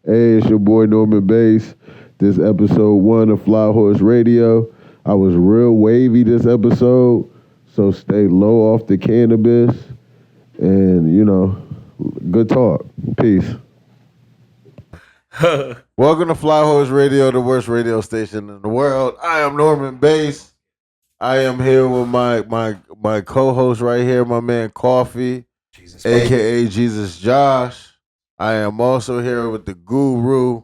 Hey, it's your boy Norman Bass. This episode 1 of Flyhorse Radio. I was real wavy this episode, so stay low off the cannabis and, good talk. Peace. Welcome to Flyhorse Radio, the worst radio station in the world. I am Norman Bass. I am here with my co-host right here, my man Coffee, Jesus, a.k.a. Jesus Josh. I am also here with the guru,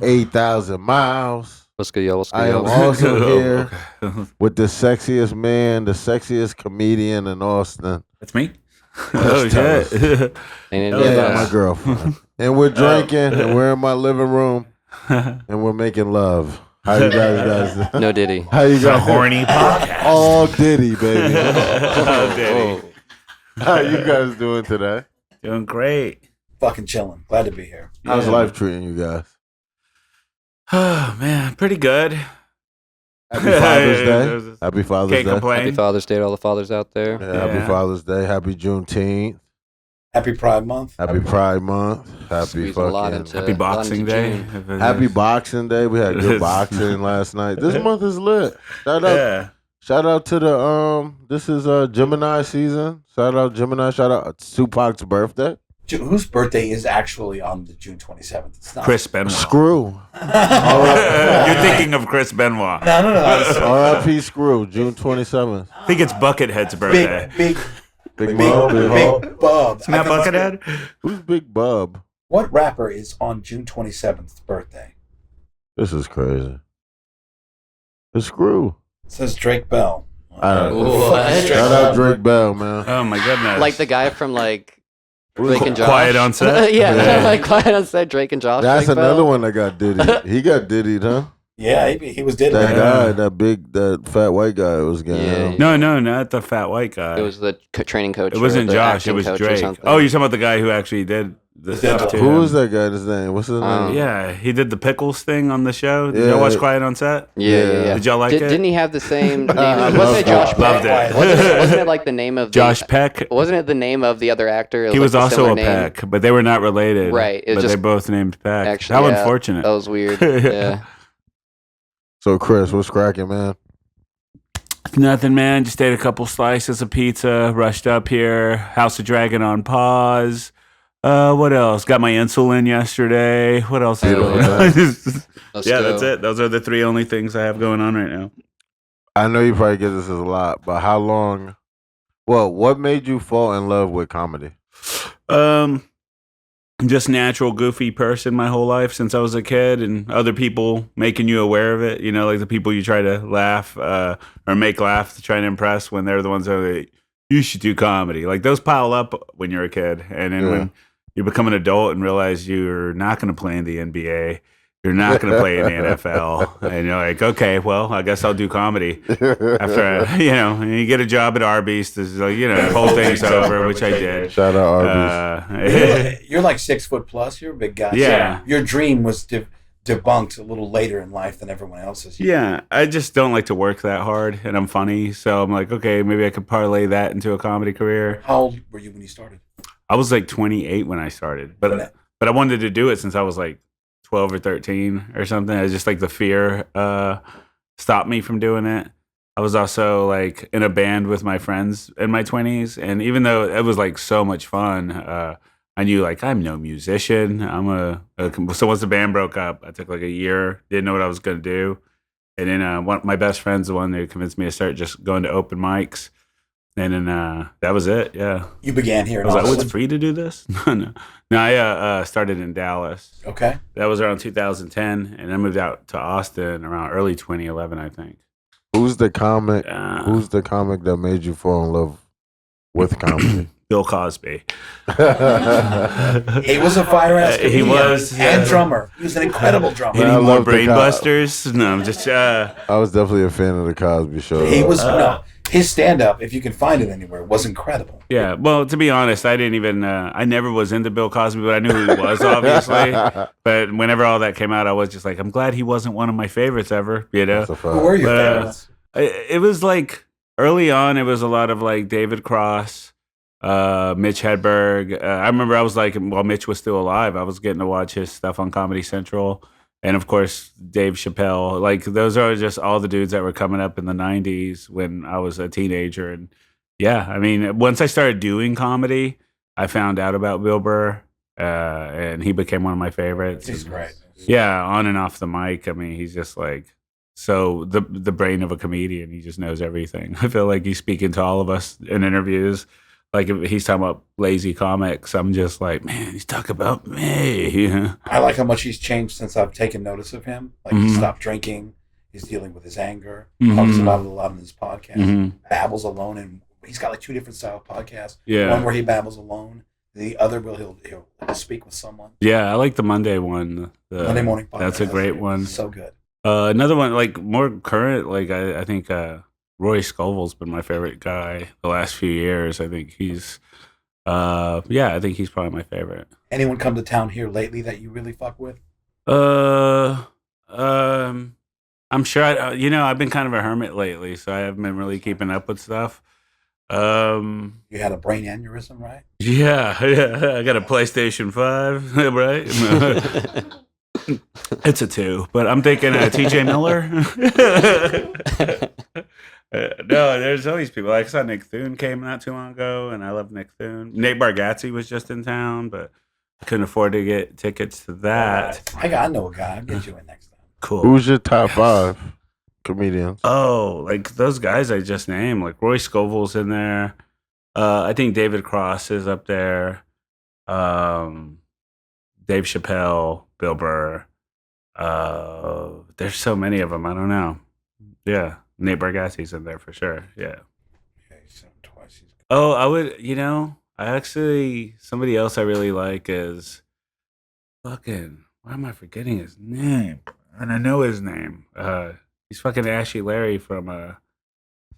8,000 miles. What's good, y'all? I am also here with the sexiest man, the sexiest comedian in Austin. That's me. Oh, shit. And my girlfriend. And we're drinking, and we're in my living room, and we're making love. How you guys no Diddy. How you guys? A horny podcast. All Diddy, baby. All Diddy. How you guys doing today? Doing great. Fucking chilling. Glad to be here. How's life treating you guys? Oh man, pretty good. Happy Father's Day. Happy Father's Can't Day. complain. Happy Father's Day to all the fathers out there. Yeah, Happy Father's Day. Happy Juneteenth. Happy Pride Month. Happy Pride Month. Happy Squeezing a lot fucking. into- Happy Boxing Day. Happy Boxing Day. We had good boxing last night. This month is lit. Shout out to the This is Gemini season. Shout out Gemini. Shout out Tupac's birthday. Whose birthday is actually on the June 27th? It's not. Chris Benoit. Screw. You're thinking of Chris Benoit. No. R.I.P. Screw. June 27th. I think it's Buckethead's birthday. Big Bub. Isn't that Buckethead? Who's Big Bub? What rapper is on June 27th birthday? This is crazy. It's Screw. It says Drake Bell. What? Shout out Drake Bell, man. Oh my goodness. Like the guy from Drake and Josh. Quiet on Set? yeah, like Quiet on Set, Drake and Josh. That's Drake another Bell. one that got diddied. He got diddied, huh? Yeah, he was dead. That guy, that fat white guy was getting him. No, not the fat white guy. It was the training coach. It wasn't or the Josh. It acting was coach or Drake. something. Oh, you're talking about the guy who actually did the stuff to Who him. was that guy? His name? What's his name? Yeah, he did the pickles thing on the show. Did Yeah. y'all watch Quiet on Set? Yeah. Did y'all like it? Didn't he have the same name? I Wasn't it Josh Loved Peck? it. Wasn't it like the name of Josh Peck. Wasn't it the name of the other actor? It He like was the also similar a name. Peck, but they were not related. Right, it was But they just- both named Peck. Actually, How yeah, unfortunate. That was weird. Yeah. So, Chris, what's cracking, man? Nothing, man. Just ate a couple slices of pizza, rushed up here. House of Dragon on pause. What else? Got my insulin yesterday. What else is going on? Let's Yeah, go. that's it. Those are the three only things I have going on right now. I know you probably get this a lot, but how long? Well, what made you fall in love with comedy? Just natural goofy person my whole life since I was a kid, and other people making you aware of it. You know, like the people you try to laugh or make laugh to try and impress when they're the ones that are like, you should do comedy. Like those pile up when you're a kid, and then when you become an adult and realize you're not going to play in the NBA, you're not going to play in the NFL, and you're like, okay, well, I guess I'll do comedy after you get a job at Arby's. This is like, the whole thing's over, which I did. Shout out Arby's. You're like 6 foot plus. You're a big guy. Yeah. So your dream was debunked a little later in life than everyone else's. Yeah, I just don't like to work that hard, and I'm funny, so I'm like, okay, maybe I could parlay that into a comedy career. How old were you when you started? I was like 28 when I started, but I wanted to do it since I was like 12 or 13 or something. It's just like the fear stopped me from doing it. I was also like in a band with my friends in my 20s, and even though it was like so much fun, I knew like I'm no musician. So once the band broke up, I took like a year, didn't know what I was gonna do, and then my best friend's the one who convinced me to start just going to open mics, and then that was it. Yeah, You began here I in was like, oh, Austin. it's free to do this? No. I started in Dallas. Okay. That was around 2010, and I moved out to Austin around early 2011, I think. Who's the comic? Who's the comic that made you fall in love with comedy? Bill Cosby. He was a fire ass He was, and drummer. He was an incredible drummer. Any I more love the brainbusters? No, I'm just. I was definitely a fan of the Cosby Show. He was his stand up, if you can find it anywhere, was incredible. Yeah, well, to be honest, I didn't even. I never was into Bill Cosby, but I knew who he was, obviously. But whenever all that came out, I was just like, I'm glad he wasn't one of my favorites ever. You know, That's a fact. Who were your But, favorites? it was like early on. It was a lot of like David Cross. Mitch Hedberg. I remember I was like, while Mitch was still alive, I was getting to watch his stuff on Comedy Central. And of course, Dave Chappelle. Like, those are just all the dudes that were coming up in the 90s when I was a teenager. And yeah, I mean, once I started doing comedy, I found out about Bill Burr, and he became one of my favorites. He's great. Yeah, on and off the mic. I mean, he's just like the brain of a comedian. He just knows everything. I feel like he's speaking to all of us in interviews. Like, if he's talking about lazy comics, I'm just like, man, he's talking about me. I like how much he's changed since I've taken notice of him. Like, he stopped drinking. He's dealing with his anger. Talks about it a lot in his podcast. Babbles alone, and he's got like 2 different style podcasts. Yeah. One where he babbles alone. The other where he'll speak with someone. Yeah, I like the Monday one. The Monday morning podcast. That's a great one. So good. Another one, like more current, like I think Roy Scovel's been my favorite guy the last few years. I think he's, I think he's probably my favorite. Anyone come to town here lately that you really fuck with? I'm sure. I've been kind of a hermit lately, so I haven't been really keeping up with stuff. You had a brain aneurysm, right? Yeah. I got a PlayStation 5, right? It's a 2, but I'm thinking TJ Miller. No, there's always people. Like, I saw Nick Thune came not too long ago, and I love Nick Thune. Nate Bargatze was just in town, but I couldn't afford to get tickets to that. I know a guy. I'll get you in next time. Cool. Who's your top 5 comedians? Oh, like those guys I just named. Like Roy Scovel's in there. I think David Cross is up there. Dave Chappelle, Bill Burr. There's so many of them. I don't know. Yeah. Nate Bargatze's in there for sure. Yeah. Yeah, he's said him twice. Oh, I would, somebody else I really like is why am I forgetting his name? And I know his name. He's fucking Ashy Larry from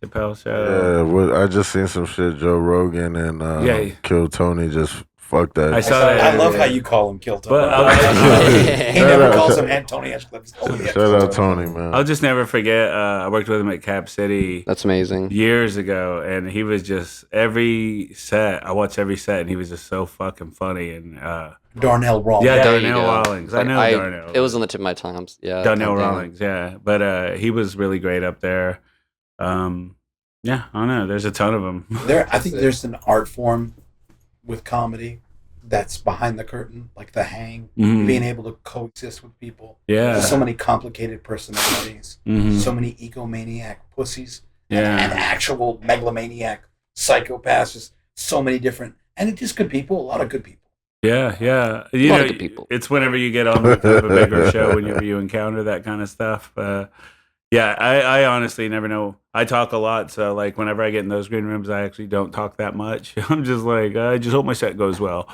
Chappelle Show. Yeah, I just seen some shit. Joe Rogan and Kill Tony just fuck that. I saw that. I love how you call him Kill Tony. But he never calls him Tony Ashcliffe. Shout out Tony, man. I'll just never forget. I worked with him at Cap City. That's amazing. Years ago, and he was just I watched every set, and he was just so fucking funny. And Darnell Rawlings. yeah, There you Darnell go. Rawlings. I know Darnell. It was on the tip of my tongue. Yeah, Darnell goddamn. Rawlings. Yeah, but he was really great up there. Yeah, I don't know. There's a ton of them. I think there's an art form with comedy that's behind the curtain, like the hang, being able to coexist with people. Yeah. There's so many complicated personalities, so many egomaniac pussies, and actual megalomaniac psychopaths, just so many different, and it's just good people, a lot of good people. Yeah. A lot of good people. It's whenever you get on with a bigger show, whenever you encounter that kind of stuff. Yeah, I honestly never know. I talk a lot, so like whenever I get in those green rooms, I actually don't talk that much. I'm just like, I just hope my set goes well.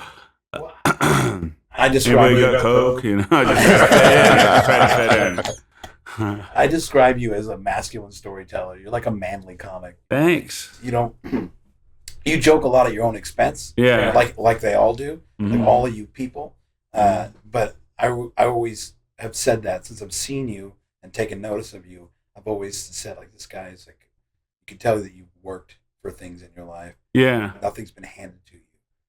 I describe Anybody got Coke? I just try to fit in. I describe you as a masculine storyteller. You're like a manly comic. Thanks. You joke a lot at your own expense. Yeah. Like they all do. Like all of you people. But I always have said that since I've seen you and taken notice of you. I've always said, like, this guy is like, you can tell that you've worked for things in your life. Yeah. Nothing's been handed to you.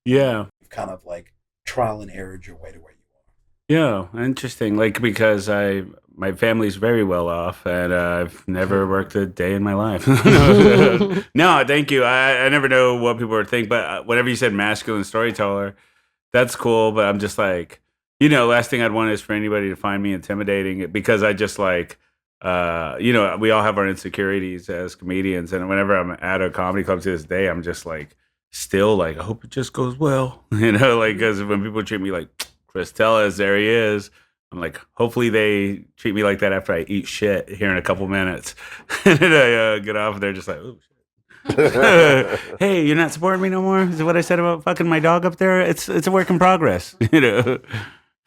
Yeah. You've kind of like trial and errored your way to where you are. Yeah, interesting. Like, because my family's very well off, and I've never worked a day in my life. No, thank you. I never know what people would think, but whenever you said masculine storyteller, that's cool. But I'm just like, last thing I'd want is for anybody to find me intimidating, because I just like, we all have our insecurities as comedians, and whenever I'm at a comedy club to this day, I'm just like, still like, I hope it just goes well, like, because when people treat me like Chris Tellez, there he is, I'm like, hopefully they treat me like that after I eat shit here in a couple minutes. And then I get off and they're just like, oh shit. Hey, you're not supporting me no more? Is it what I said about fucking my dog up there? It's a work in progress.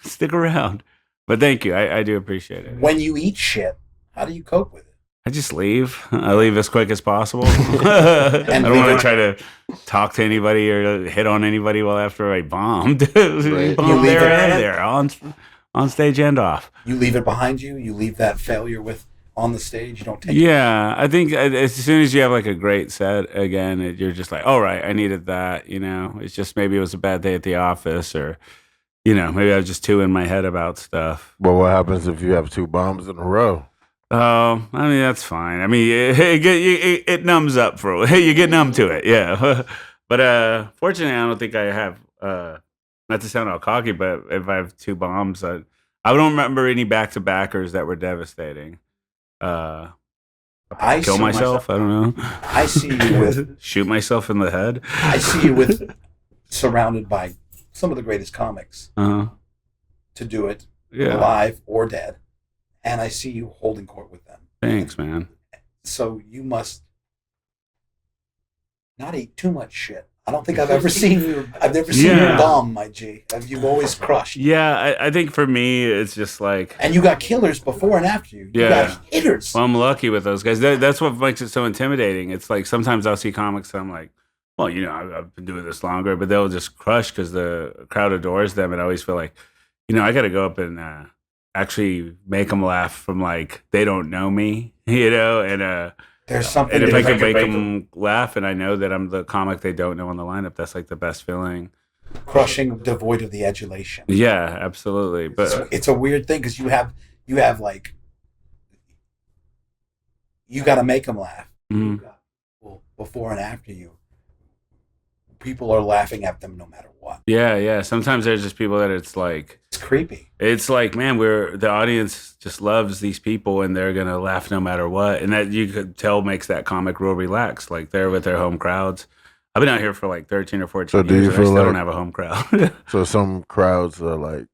Stick around. But thank you. I do appreciate it. When you eat shit, how do you cope with it? I just leave. I leave as quick as possible. I don't want to try to talk to anybody or hit on anybody while after I bombed. Right. Bombed there and there, on stage and off. You leave it behind you. You leave that failure with on the stage? You don't take Yeah, I think as soon as you have like a great set again, you're just like, all right, I needed that. It's just maybe it was a bad day at the office, or maybe I was just too in my head about stuff. But what happens if you have 2 bombs in a row? Oh, I mean that's fine. I mean it numbs up you get numb to it, yeah. But fortunately, I don't think I have. Not to sound all cocky, but if I have 2 bombs, I don't remember any back-to-backers that were devastating. I Kill myself? I don't know. I see you with shoot myself in the head. I see you with surrounded by some of the greatest comics to do it, alive or dead, and I see you holding court with them. Thanks, man. So you must not eat too much shit. I don't think I've ever seen you. I've never seen you bomb, my G. You've always crushed. Yeah, I think for me, it's just like. And you got killers before and after you. You got hitters. Well, I'm lucky with those guys. That's what makes it so intimidating. It's like sometimes I'll see comics and I'm like, well, I've been doing this longer, but they'll just crush because the crowd adores them. And I always feel like, I got to go up and actually make them laugh from like they don't know me, and. There's something. And if I can make them laugh, and I know that I'm the comic they don't know in the lineup, that's like the best feeling. Crushing, devoid of the adulation. Yeah, absolutely. But it's a weird thing because you have like you got to make them laugh. Mm-hmm. Well, before and after you, people are laughing at them no matter what. Yeah. Sometimes there's just people that it's creepy. It's like, man, the audience just loves these people and they're gonna laugh no matter what, and that you could tell makes that comic real relaxed. Like they're with their home crowds. I've been out here for like 13 or 14 years. And I still don't have a home crowd. So some crowds are like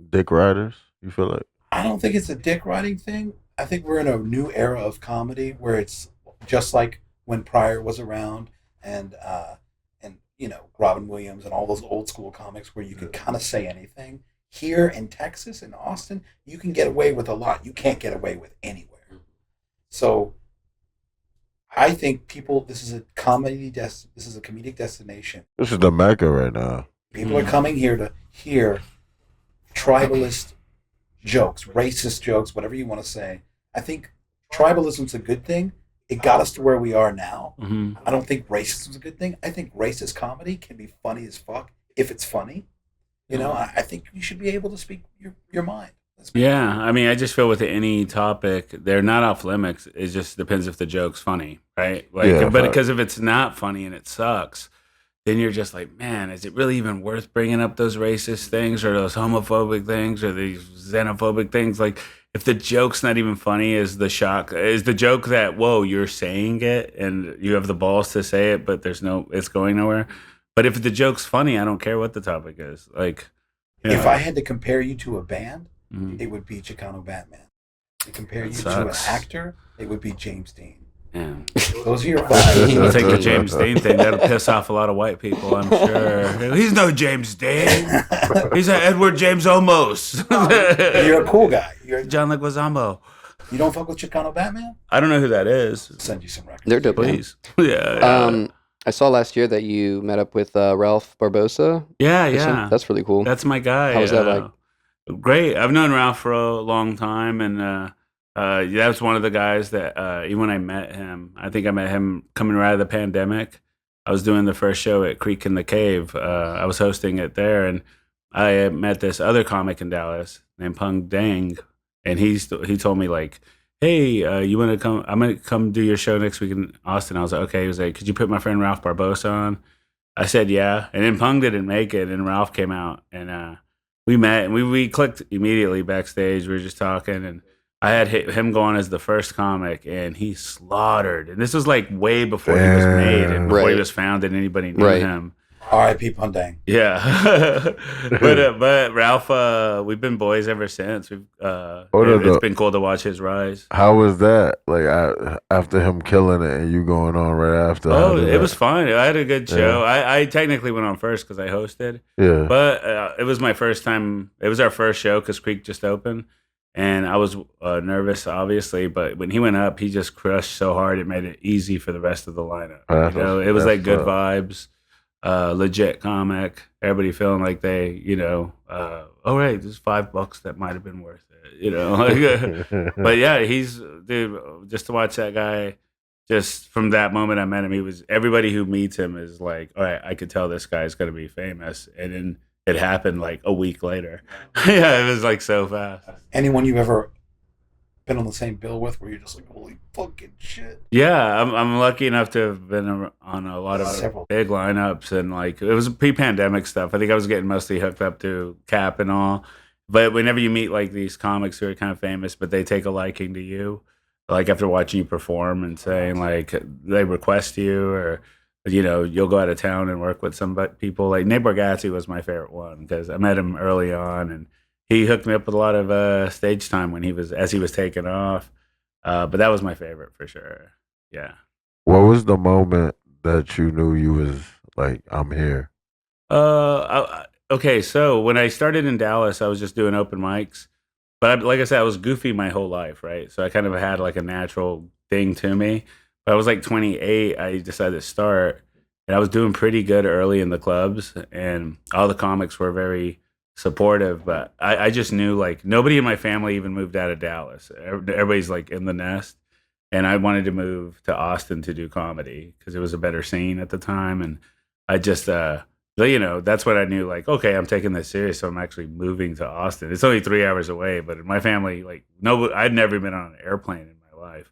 dick riders. You feel like? I don't think it's a dick riding thing. I think we're in a new era of comedy where it's just like when Pryor was around and Robin Williams and all those old school comics where you could kind of say anything. Here in Texas, in Austin, you can get away with a lot. You can't get away with anywhere. So I think this is a comedic destination. This is the Mecca right now. People are coming here to hear tribalist jokes, racist jokes, whatever you want to say. I think tribalism's a good thing. It got us to where we are now. Mm-hmm. I don't think racism's a good thing. I think racist comedy can be funny as fuck if it's funny. I think you should be able to speak your mind. Yeah, I mean, I just feel with any topic, they're not off limits. It just depends if the joke's funny, right? But because if it's not funny and it sucks, then you're just like, man, is it really even worth bringing up those racist things or those homophobic things or these xenophobic things? Like, if the joke's not even funny, is the joke that, whoa, you're saying it and you have the balls to say it, but it's going nowhere. But if the joke's funny, I don't care what the topic is. Like, if I had to compare you to a band, it would be Chicano Batman. To compare you to an actor, it would be James Dean. Yeah. Those are your vibes. I'll take the James Dean thing. That'll piss off a lot of white people, I'm sure. He's no James Dean. He's an Edward James Olmos. You're a cool guy. You're John Leguizamo. You don't fuck with Chicano Batman? I don't know who that is. I'll send you some records. They're dope, please. Yeah. I saw last year that you met up with Ralph Barbosa. Yeah. That's really cool. That's my guy. How was that like? Great. I've known Ralph for a long time, and that was one of the guys that even when I met him, I think I met him coming right out of the pandemic. I was doing the first show at Creek in the Cave. I was hosting it there, and I met this other comic in Dallas named Pung Dang, and he told me like, hey, you want to come? I'm going to come do your show next week in Austin. I was like, okay. He was like, could you put my friend Ralph Barbosa on? I said, yeah. And then Pung didn't make it, and Ralph came out, and we met, and we clicked immediately backstage. We were just talking, and I had him go on as the first comic, and he slaughtered. And this was like way before he was made and before he was founded, and anybody knew him. R.I.P. Pundang. Yeah. but Ralph, we've been boys ever since. It's been cool to watch his rise. How was that? Like after him killing it and you going on right after? Oh, it was fun. I had a good show. Yeah. I technically went on first because I hosted. Yeah. But it was my first time. It was our first show because Creek just opened. And I was nervous, obviously. But when he went up, he just crushed so hard. It made it easy for the rest of the lineup. It was like good vibes. legit comic. Everybody feeling like they, oh right, this is $5 that might have been worth it, But yeah, dude. Just to watch that guy, just from that moment I met him, everybody who meets him is like, all right, I could tell this guy's gonna be famous, and then it happened like a week later. Yeah, it was like so fast. Anyone you've ever been on the same bill with where you're just like, holy fucking shit? Yeah, I'm lucky enough to have been on a lot of big lineups, and like it was pre-pandemic stuff. I think I was getting mostly hooked up to Cap and all. But whenever you meet like these comics who are kind of famous, but they take a liking to you, like after watching you perform and saying like they request you, or you'll go out of town and work with some people. Like Nate Bargatze was my favorite one because I met him early on, and he hooked me up with a lot of stage time as he was taking off. But that was my favorite for sure. Yeah. What was the moment that you knew you was like, I'm here? Okay, so when I started in Dallas, I was just doing open mics. But like I said, I was goofy my whole life, right? So I kind of had like a natural thing to me. But I was like 28, I decided to start. And I was doing pretty good early in the clubs. And all the comics were very supportive. But I just knew like nobody in my family even moved out of Dallas. Everybody's like in the nest. And I wanted to move to Austin to do comedy because it was a better scene at the time. And I just, that's when I knew, like, okay, I'm taking this serious, so I'm actually moving to Austin. It's only 3 hours away, but in my family, like, I'd never been on an airplane in my life.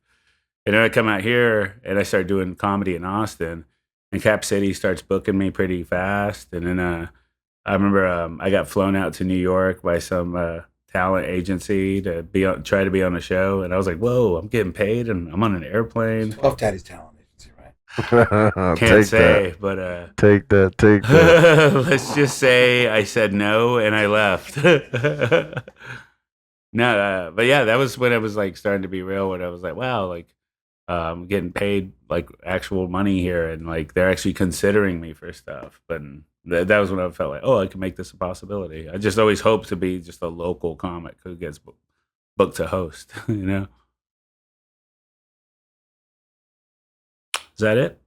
And then I come out here, and I start doing comedy in Austin, and Cap City starts booking me pretty fast. And then I remember I got flown out to New York by some talent agency to try to be on a show, and I was like, whoa, I'm getting paid, and I'm on an airplane. Puff Daddy's talent. Can't say, that. But take that. Let's just say I said no and I left. No, but yeah, that was when it was like starting to be real. When I was like, wow, like I'm getting paid like actual money here, and like they're actually considering me for stuff. But that was when I felt like, oh, I can make this a possibility. I just always hoped to be just a local comic who gets booked to host. Is that it?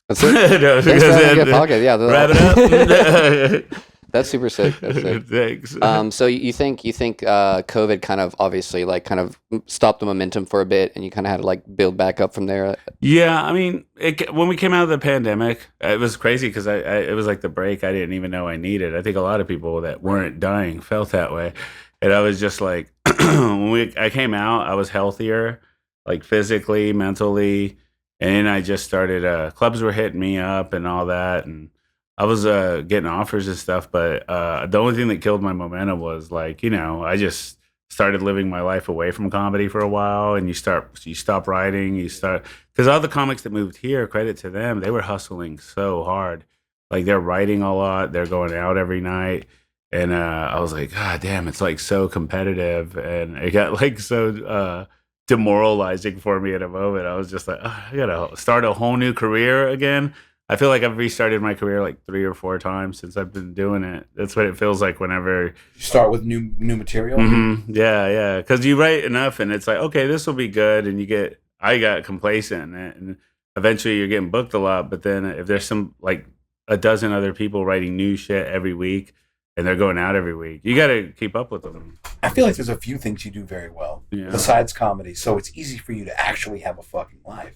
That's it. No, Thanks for having a good podcast. Yeah, wrap it up. That's super sick. That's sick. Thanks. So you think COVID kind of obviously like kind of stopped the momentum for a bit, and you kind of had to like build back up from there? Yeah, I mean, when we came out of the pandemic, it was crazy because it was like the break I didn't even know I needed. I think a lot of people that weren't dying felt that way, and I was just like, when I came out, I was healthier, like physically, mentally. And then I just started, clubs were hitting me up and all that. And I was getting offers and stuff. But the only thing that killed my momentum was like, I just started living my life away from comedy for a while. And you stop writing, because all the comics that moved here, credit to them, they were hustling so hard. Like they're writing a lot, they're going out every night. And I was like, God damn, it's like so competitive. And it got like so demoralizing for me at a moment. I was just like, oh, I gotta start a whole new career again. I feel like I've restarted my career like 3 or 4 times since I've been doing it. That's what it feels like whenever you start with new material. Mm-hmm. Yeah, because you write enough, and it's like, okay, this will be good, and I got complacent, and eventually you're getting booked a lot. But then if there's some like a dozen other people writing new shit every week, and they're going out every week, you got to keep up with them. I feel like there's a few things you do very well besides comedy, so it's easy for you to actually have a fucking life.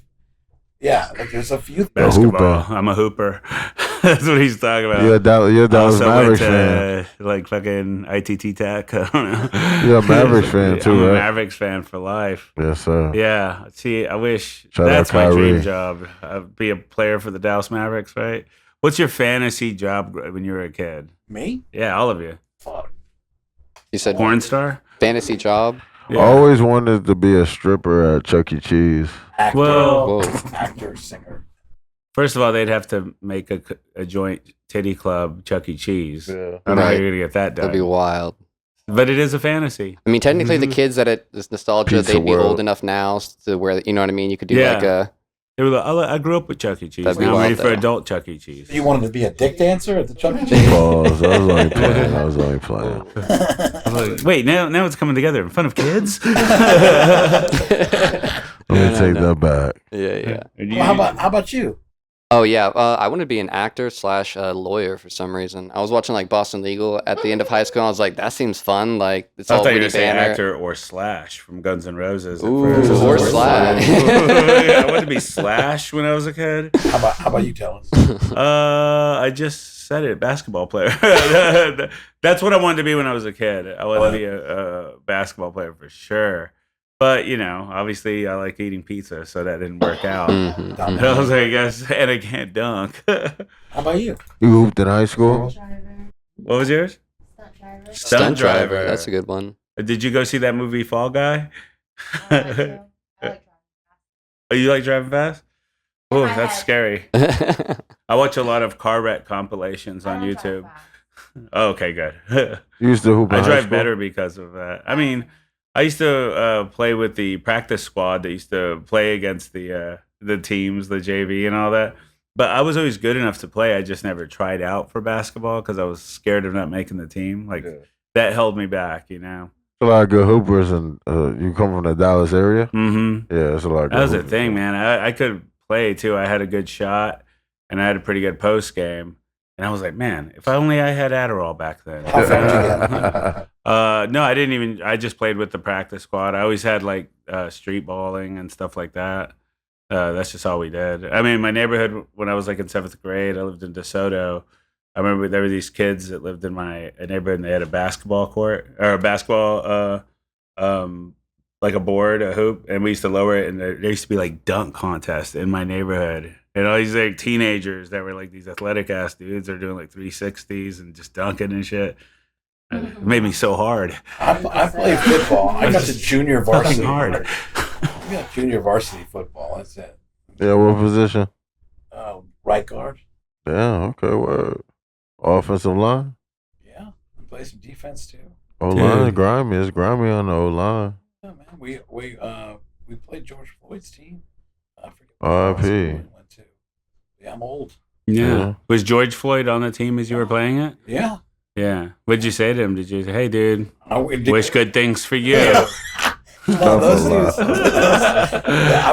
Yeah, like there's a few. Basketball. I'm a hooper. That's what he's talking about. You're a Dallas Mavericks fan. Like fucking ITT Tech. I don't know. You're a Mavericks fan too, I'm right? a Mavericks fan for life. Yes, sir. Yeah. See, I wish that's my dream job. I'd be a player for the Dallas Mavericks, right? What's your fantasy job when you were a kid? Me? Yeah, all of you. You said porn star? Fantasy job? Yeah. I always wanted to be a stripper at Chuck E. Cheese. Actor, singer. First of all, they'd have to make a joint titty club, Chuck E. Cheese. Yeah. I don't know how you're going to get that done. That'd be wild. But it is a fantasy. I mean, technically, the kids that this nostalgia, Pizza they'd be World. old enough now to where, you know what I mean? You could do like a... They were like, I grew up with Chuck E. Cheese. That'd be Now I'm ready wild, for though. adult Chuck E. Cheese. You wanted to be a dick dancer at the Chuck E. Cheese? Pause. I was only playing. I was like, wait, now it's coming together in front of kids? Let me take that back. Yeah. Well, how about you? Oh yeah, I wanted to be an actor slash lawyer for some reason. I was watching like Boston Legal at the end of high school. And I was like, that seems fun. Like it's I all thought you were witty going to say banner. actor or Slash from Guns N' Roses. Ooh, or Slash. I wanted to be Slash when I was a kid. How about you, Tellez? I just said it, basketball player. That's what I wanted to be when I was a kid. I wanted to be a basketball player for sure. But, obviously I like eating pizza, so that didn't work out. Mm-hmm. I was like, I guess, and I can't dunk. How about you? You hooped in high school? What was yours? Stunt driver. Stunt driver. That's a good one. Did you go see that movie Fall Guy? I like driving. Oh, you like driving fast? Oh, my that's head. scary. I watch a lot of car wreck compilations on YouTube. Oh, okay, good. You used to hoop in I high drive school? better because of that. I mean, I used to play with the practice squad that used to play against the teams, the JV and all that. But I was always good enough to play. I just never tried out for basketball because I was scared of not making the team. That held me back, A lot of good hoopers, and you come from the Dallas area? Mm-hmm. Yeah, it's a lot of good That was the hoopers. thing, man. I could play too. I had a good shot, and I had a pretty good post game. And I was like, man, if only I had Adderall back then. How far did you get? No, I didn't even. I just played with the practice squad. I always had like street balling and stuff like that. That's just all we did. I mean, my neighborhood when I was like in 7th grade, I lived in DeSoto. I remember there were these kids that lived in my neighborhood, and they had a basketball court or a basketball, like a board, a hoop, and we used to lower it, and there used to be like dunk contests in my neighborhood. And all these like teenagers that were like these athletic ass dudes are doing like 360s and just dunking and shit. It made me so hard. I played football. I got to junior varsity. Hard. I got junior varsity football. That's it. Yeah, what position? Right guard. Yeah, okay, word. Offensive line? Yeah, I play some defense too. O-line is grimy. It's grimy on the O-line. Yeah, man. We played George Floyd's team. I forget. R.I.P. we went to. Yeah, I'm old. Yeah. Was George Floyd on the team as you were playing it? Yeah. Yeah. What'd you say to him? Did you say, hey, dude, Wish wish good things for you? No, those Tough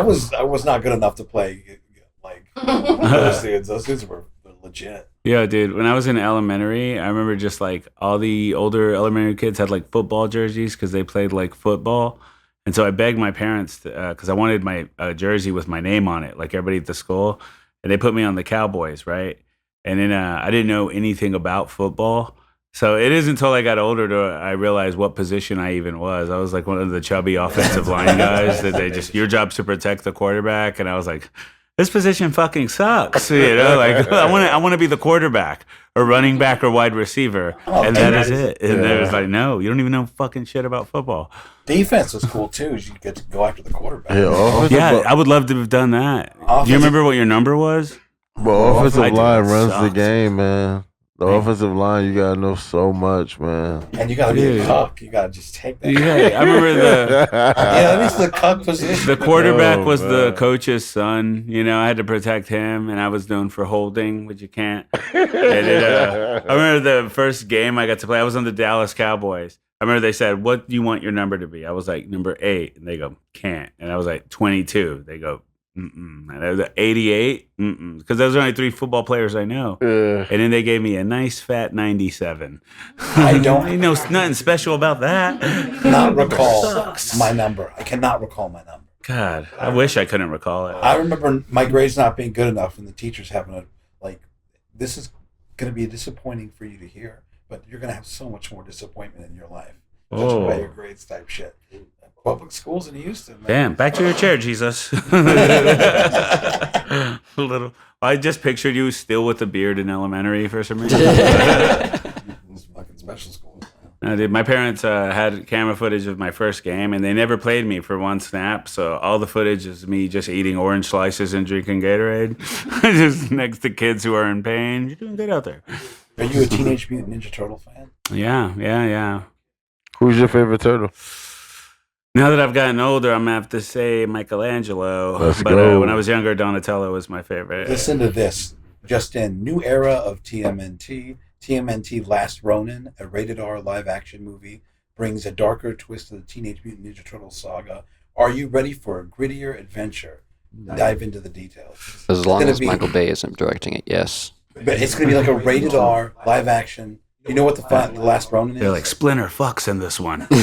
dudes. I was not good enough to play like those dudes. Those dudes were legit. Yeah, dude. When I was in elementary, I remember just like all the older elementary kids had like football jerseys because they played like football. And so I begged my parents because I wanted my jersey with my name on it, like everybody at the school. And they put me on the Cowboys, right? And then I didn't know anything about football. So it isn't until I got older I realized what position I even was. I was like one of the chubby offensive line guys that they just, your job's to protect the quarterback. And I was like, this position fucking sucks. Like I want to be the quarterback or running back or wide receiver. And that is it. And they was like, no, you don't even know fucking shit about football. Defense was cool too. Is you get to go after the quarterback. Yeah, I would love to have done that. Do you remember what your number was? But offensive I do. line That runs the sucks. game, man. The offensive line, you gotta know so much, man. And you gotta be Dude. a cuck. You gotta just take that. Yeah, I remember Yeah, at least the cuck position. the quarterback Oh, was the man. coach's son. I had to protect him, and I was known for holding, which you can't. And I remember the first game I got to play. I was on the Dallas Cowboys. I remember they said, "What do you want your number to be?" I was like, "number 8," and they go, "Can't." And I was like, "22." They go, "Mm-mm." And I was like, 88, because those are only 3 football players I know. Yeah. And then they gave me a nice fat 97. I don't- You know, nothing special about that. Not recall Sucks. my number. I cannot recall my number. God, I wish I couldn't recall it. I remember my grades not being good enough and the teachers having a, like, this is going to be disappointing for you to hear, but you're going to have so much more disappointment in your life. Judging Oh. by your grades type shit. Public schools in Houston, man. Damn, back to your chair, Jesus. Little. I just pictured you still with a beard in elementary for some reason. It's fucking special schools. No, dude, my parents had camera footage of my first game, and they never played me for one snap. So all the footage is me just eating orange slices and drinking Gatorade, just next to kids who are in pain. You're doing good out there. Are you a Teenage Mutant Ninja Turtle fan? Yeah. Who's your favorite turtle? Now that I've gotten older, I'm gonna have to say Michelangelo. Let's but go. when I was younger, Donatello was my favorite. Listen to this. Just in, new era of TMNT. TMNT Last Ronin, a rated R live action movie, brings a darker twist to the Teenage Mutant Ninja Turtle saga. Are you ready for a grittier adventure? dive into the details. As long gonna as be- Michael Bay isn't directing it, yes. But it's going to be like a rated R live action. You know what the Last Ronin is? They're like Splinter fucks in this one. Do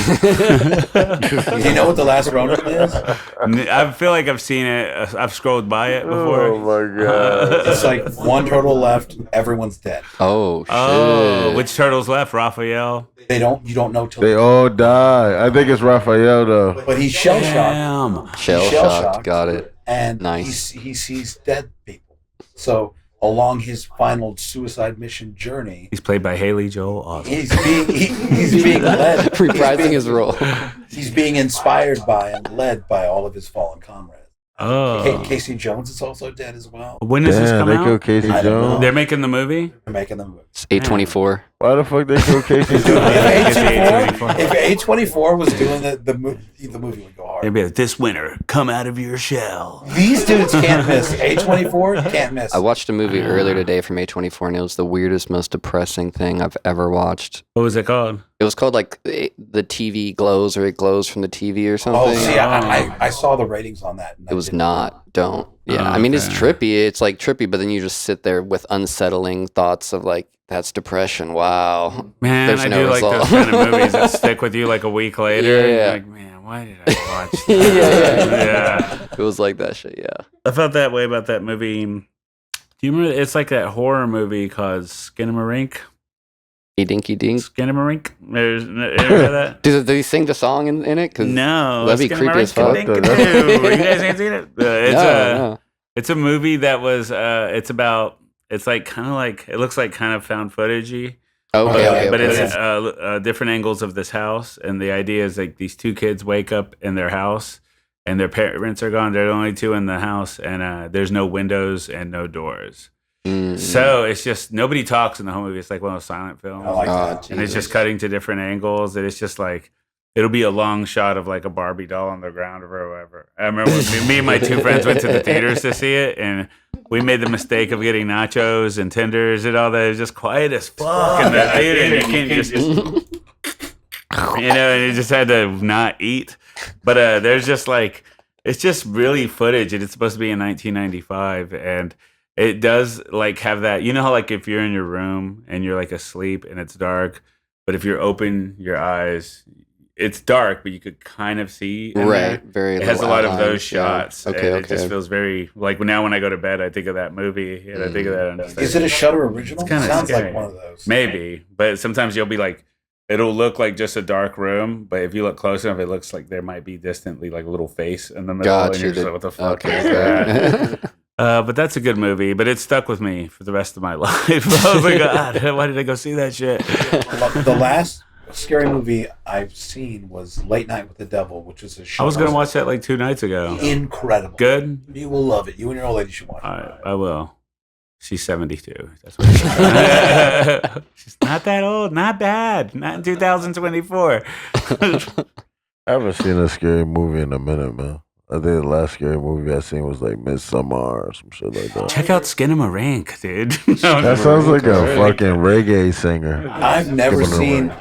you know what the Last Ronin is? I feel like I've seen it. I've scrolled by it before. Oh my god! It's like one turtle left, everyone's dead. Oh, shit. Oh, which turtles left? Raphael. You don't know till They all die. I think it's Raphael though. but he's shell shocked. Damn. Shell-shocked, got it. And Nice. he sees dead people. So along his final suicide mission journey, He's played by Haley Joel Osment. he's being led, Reprising his role. He's being inspired by and led by all of his fallen comrades. Oh. Casey Jones is also dead as well. When does this Damn, come they out? killed Casey I don't know. Jones. They're making the movie? They're making the movie. It's 824. Why the fuck they killed Casey If Jones? A24 was doing the movie would go hard. They'd be like, this winter, come out of your shell. These dudes can't miss. A24 can't miss. I watched a movie earlier today from A24, and it was the weirdest, most depressing thing I've ever watched. What was it called? It was called like the TV glows, or it glows from the TV or something. Oh, see, I saw the ratings on that. And It was not. Don't. Yeah. Oh, I mean, it's okay. trippy. It's like trippy, but then you just sit there with unsettling thoughts of like, that's depression. Wow. Man, There's I no do like result. those kind of movies that stick with you like a week later. And Yeah. you're like, man, why did I watch that? Yeah. It was like that shit, yeah. I felt that way about that movie. Do you remember? It's like that horror movie called Skinamarink. Hey, dinky dink. Skinamarink? There's, you remember that? Did he sing the song in it? 'Cause No. that'd be creepy as fuck. Skinamarink-a-dink-a-doo. You guys ain't seen it? No. It's a movie that was, it's like kind of like, it looks like kind of found footagey. Okay. But it's different angles of this house. And the idea is like these two kids wake up in their house and their parents are gone. They're the only two in the house. And there's no windows and no doors. Mm. So it's just, nobody talks in the whole movie. It's like one of those silent films. I like Oh, that. And it's Jesus. just cutting to different angles. And it's just like, it'll be a long shot of like a Barbie doll on the ground or whatever. I remember when me and my two friends went to the theaters to see it, and we made the mistake of getting nachos and tenders and all that. It was just quiet as fuck in the theater, and you can't just, and you just had to not eat. But there's just like, it's just really footage, and it's supposed to be in 1995, and it does like have that, you know how like if you're in your room and you're like asleep and it's dark, but if you open your eyes, it's dark, but you could kind of see. In Right. there. Very It has a little lot of outlines, those shots. Yeah. and Okay. It just feels very like now when I go to bed, I think of that movie and I think of that. Is it a Shudder original? It's kinda Sounds scary. like one of those. Maybe, but sometimes you'll be like, it'll look like just a dark room, but if you look close enough, it looks like there might be distantly like a little face in the middle, and Gotcha. you're just like, what the fuck Okay. is that? But that's a good movie, but it stuck with me for the rest of my life. I was like, God, why did I go see that shit? The last scary movie I've seen was Late Night with the Devil, which is a show. I was going to watch that like 2 nights ago. Incredible. Good? You will love it. You and your old lady should watch it. All right, I will. She's 72. That's what she's not that old. Not bad. Not in 2024. I haven't seen a scary movie in a minute, man. I think the last scary movie I seen was like Midsummer or some shit like that. Check out Skinamarink, dude. That sounds like a fucking reggae singer. I've never Give it seen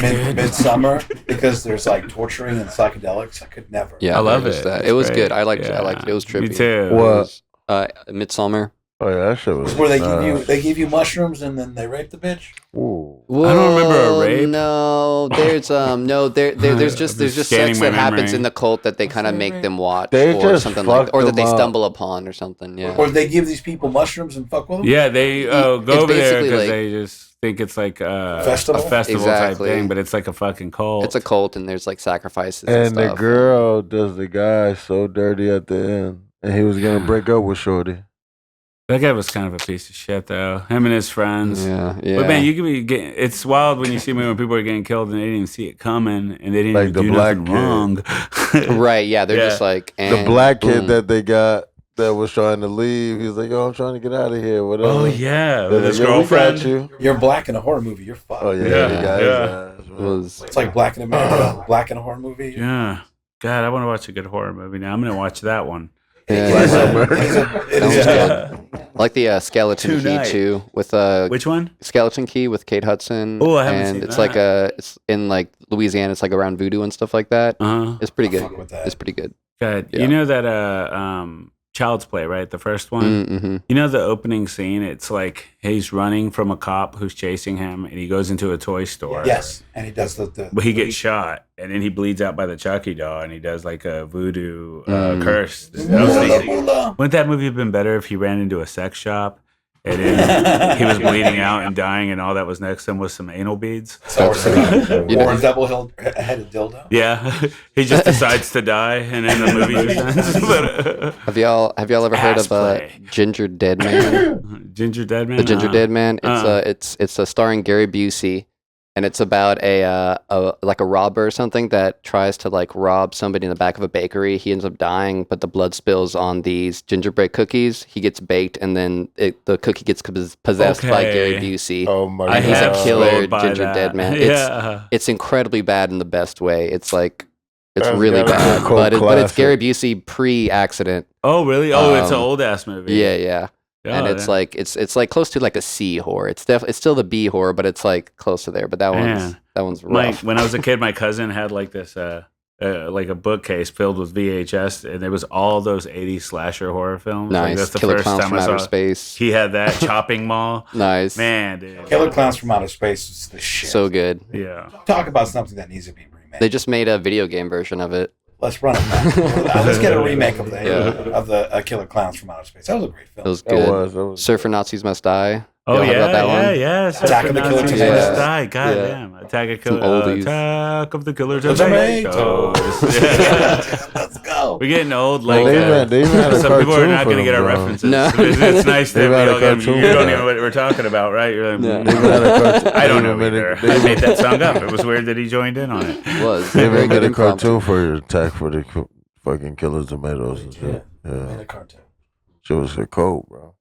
away. Midsummer because there's like torturing and psychedelics. I could never. Yeah, I love there's it. That. It's It was great. good. I liked it. Yeah. It. It was trippy. Me too. It What? was, Midsummer. Oh yeah, that shit was. Where they give you mushrooms and then they rape the bitch. Ooh. I don't remember a rape. No, there's there's just scanning sex my that happens memory. in the cult that they kind of make them watch They or just something like, fucked or that they them up. stumble upon or something. Yeah. Or they give these people mushrooms and fuck with them. Yeah, they go It's over there basically because like- they just think it's like Festival? a festival Exactly. type thing, but it's like a fucking cult. It's a cult and there's like sacrifices and, And the stuff. girl does the guy so dirty at the end, and he was gonna break up with Shorty. That guy was kind of a piece of shit, though. Him and his friends. Yeah, yeah. But man, you could be getting. It's wild when you see me when people are getting killed and they didn't even see it coming and they didn't Like even the do black nothing kid. wrong. Right, yeah, they're Yeah. just like The and black kid boom. that they got that was trying to leave, he was like, "Yo, I'm trying to get out of here." Whatever. Oh yeah, They're with like, his "Yo, we got girlfriend. you." You're black in a horror movie. You're fucked. Oh yeah, Yeah, they got his yeah. ass, man. was It's like Black in America. Black in a horror movie. Yeah. God, I want to watch a good horror movie now. I'm gonna watch that one. Black yeah. America. It is Sounds good. I like the Skeleton Key Tonight. too, with Which one? Skeleton Key with Kate Hudson. Oh, I haven't and seen it's that. like it's in like Louisiana. It's like around voodoo and stuff like that. Uh huh. It's pretty I'll good. fuck with that. It's pretty good. Good. Yeah. You know that Child's Play, right? The first one. Mm-hmm. You know the opening scene? It's like he's running from a cop who's chasing him, and he goes into a toy store. Yes, and he does the But he gets shot, and then he bleeds out by the Chucky doll, and he does like a voodoo curse. I was thinking, wouldn't that movie have been better if he ran into a sex shop, and then he was bleeding out and dying, and all that was next to him was some anal beads? or a double-headed dildo. Yeah, he just decides to die, and then the movie just ends. Have y'all ever heard of play. Ginger Dead Man? Ginger Dead Man? The Ginger Dead Man. It's starring Gary Busey, and it's about a robber or something that tries to like rob somebody in the back of a bakery. He ends up dying, but the blood spills on these gingerbread cookies. He gets baked, and then the cookie gets possessed by Gary Busey. Oh my I god. He's a have killer scrolled by Ginger that. Dead Man. Yeah. It's incredibly bad in the best way. It's like it's That's really gotta be a bad, cult but it's classic. Gary Busey pre-accident. Oh, really? Oh, it's an Um, old ass movie. Yeah. And Oh, it's like it's like close to like a C horror. It's still the B horror, but it's like close to there. But that one's rough. when I was a kid, my cousin had like this like a bookcase filled with VHS, and there was all those 80s slasher horror films. Like, Nice. that's the Killer first Clowns time from I Outer saw. Space. He had that Chopping Mall. Nice. Man, dude. Killer Clowns from Outer Space is the shit. So good. Yeah. Talk about something that needs to be remade. They just made a video game version of it. Let's run it back. Let's get a remake of Yeah. the Killer Clowns from Outer Space. That was a great film. It was That good. was Surfer Nazis Must Die. Oh Y'all heard yeah, about that one? yeah. Attack of the Killer Nazis Tomatoes. Must Die. God Yeah. damn. Attack Some oldies. of the Killer Tomatoes. Tomatoes. Let's go. We're getting old. Well, Like they even had a some people are cartoon not for going to get them, our bro. references. No. It's nice that They've we had a all get, cartoon you for don't that. know what we're talking about, right? You're like, Yeah. They even had a cartoon. I don't they know even made either. a- they I even- made that song up. It was weird that he joined in on it. It was. They Very even good made a impromptu. cartoon for your Attack for the fucking Killer Tomatoes and shit. Made Yeah. a cartoon. Shit was a code, bro.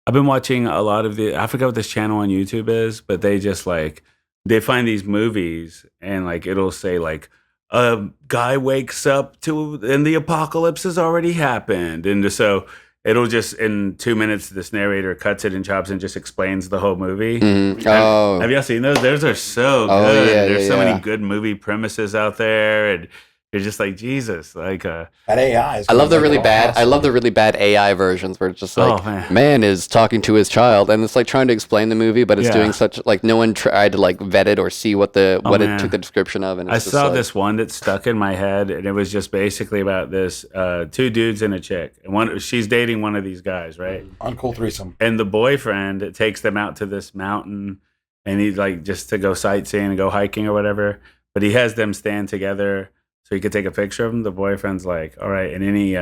I've been watching a lot of I forgot what this channel on YouTube is, but they just like, they find these movies and like, it'll say like, a guy wakes up and the apocalypse has already happened. And so it'll just, in 2 minutes, this narrator cuts it and chops and just explains the whole movie. Mhm. Oh. Have y'all seen those? Those are so Oh, good. yeah, There's yeah, so yeah. many good movie premises out there. And you're just like, Jesus, like, That AI is. I love the really all bad. I awesome. love the really bad AI versions where it's just like Oh, man. man is talking to his child, and it's like trying to explain the movie, but it's Yeah. doing such like no one tried to like vet it or see what Oh, it man. took the description of. And it's I just saw like, this one that stuck in my head, and it was just basically about this two dudes and a chick, and she's dating one of these guys, right? Uncool threesome. And the boyfriend takes them out to this mountain, and he's like just to go sightseeing and go hiking or whatever. But he has them stand together so he could take a picture of them. The boyfriend's like, "All right," and then he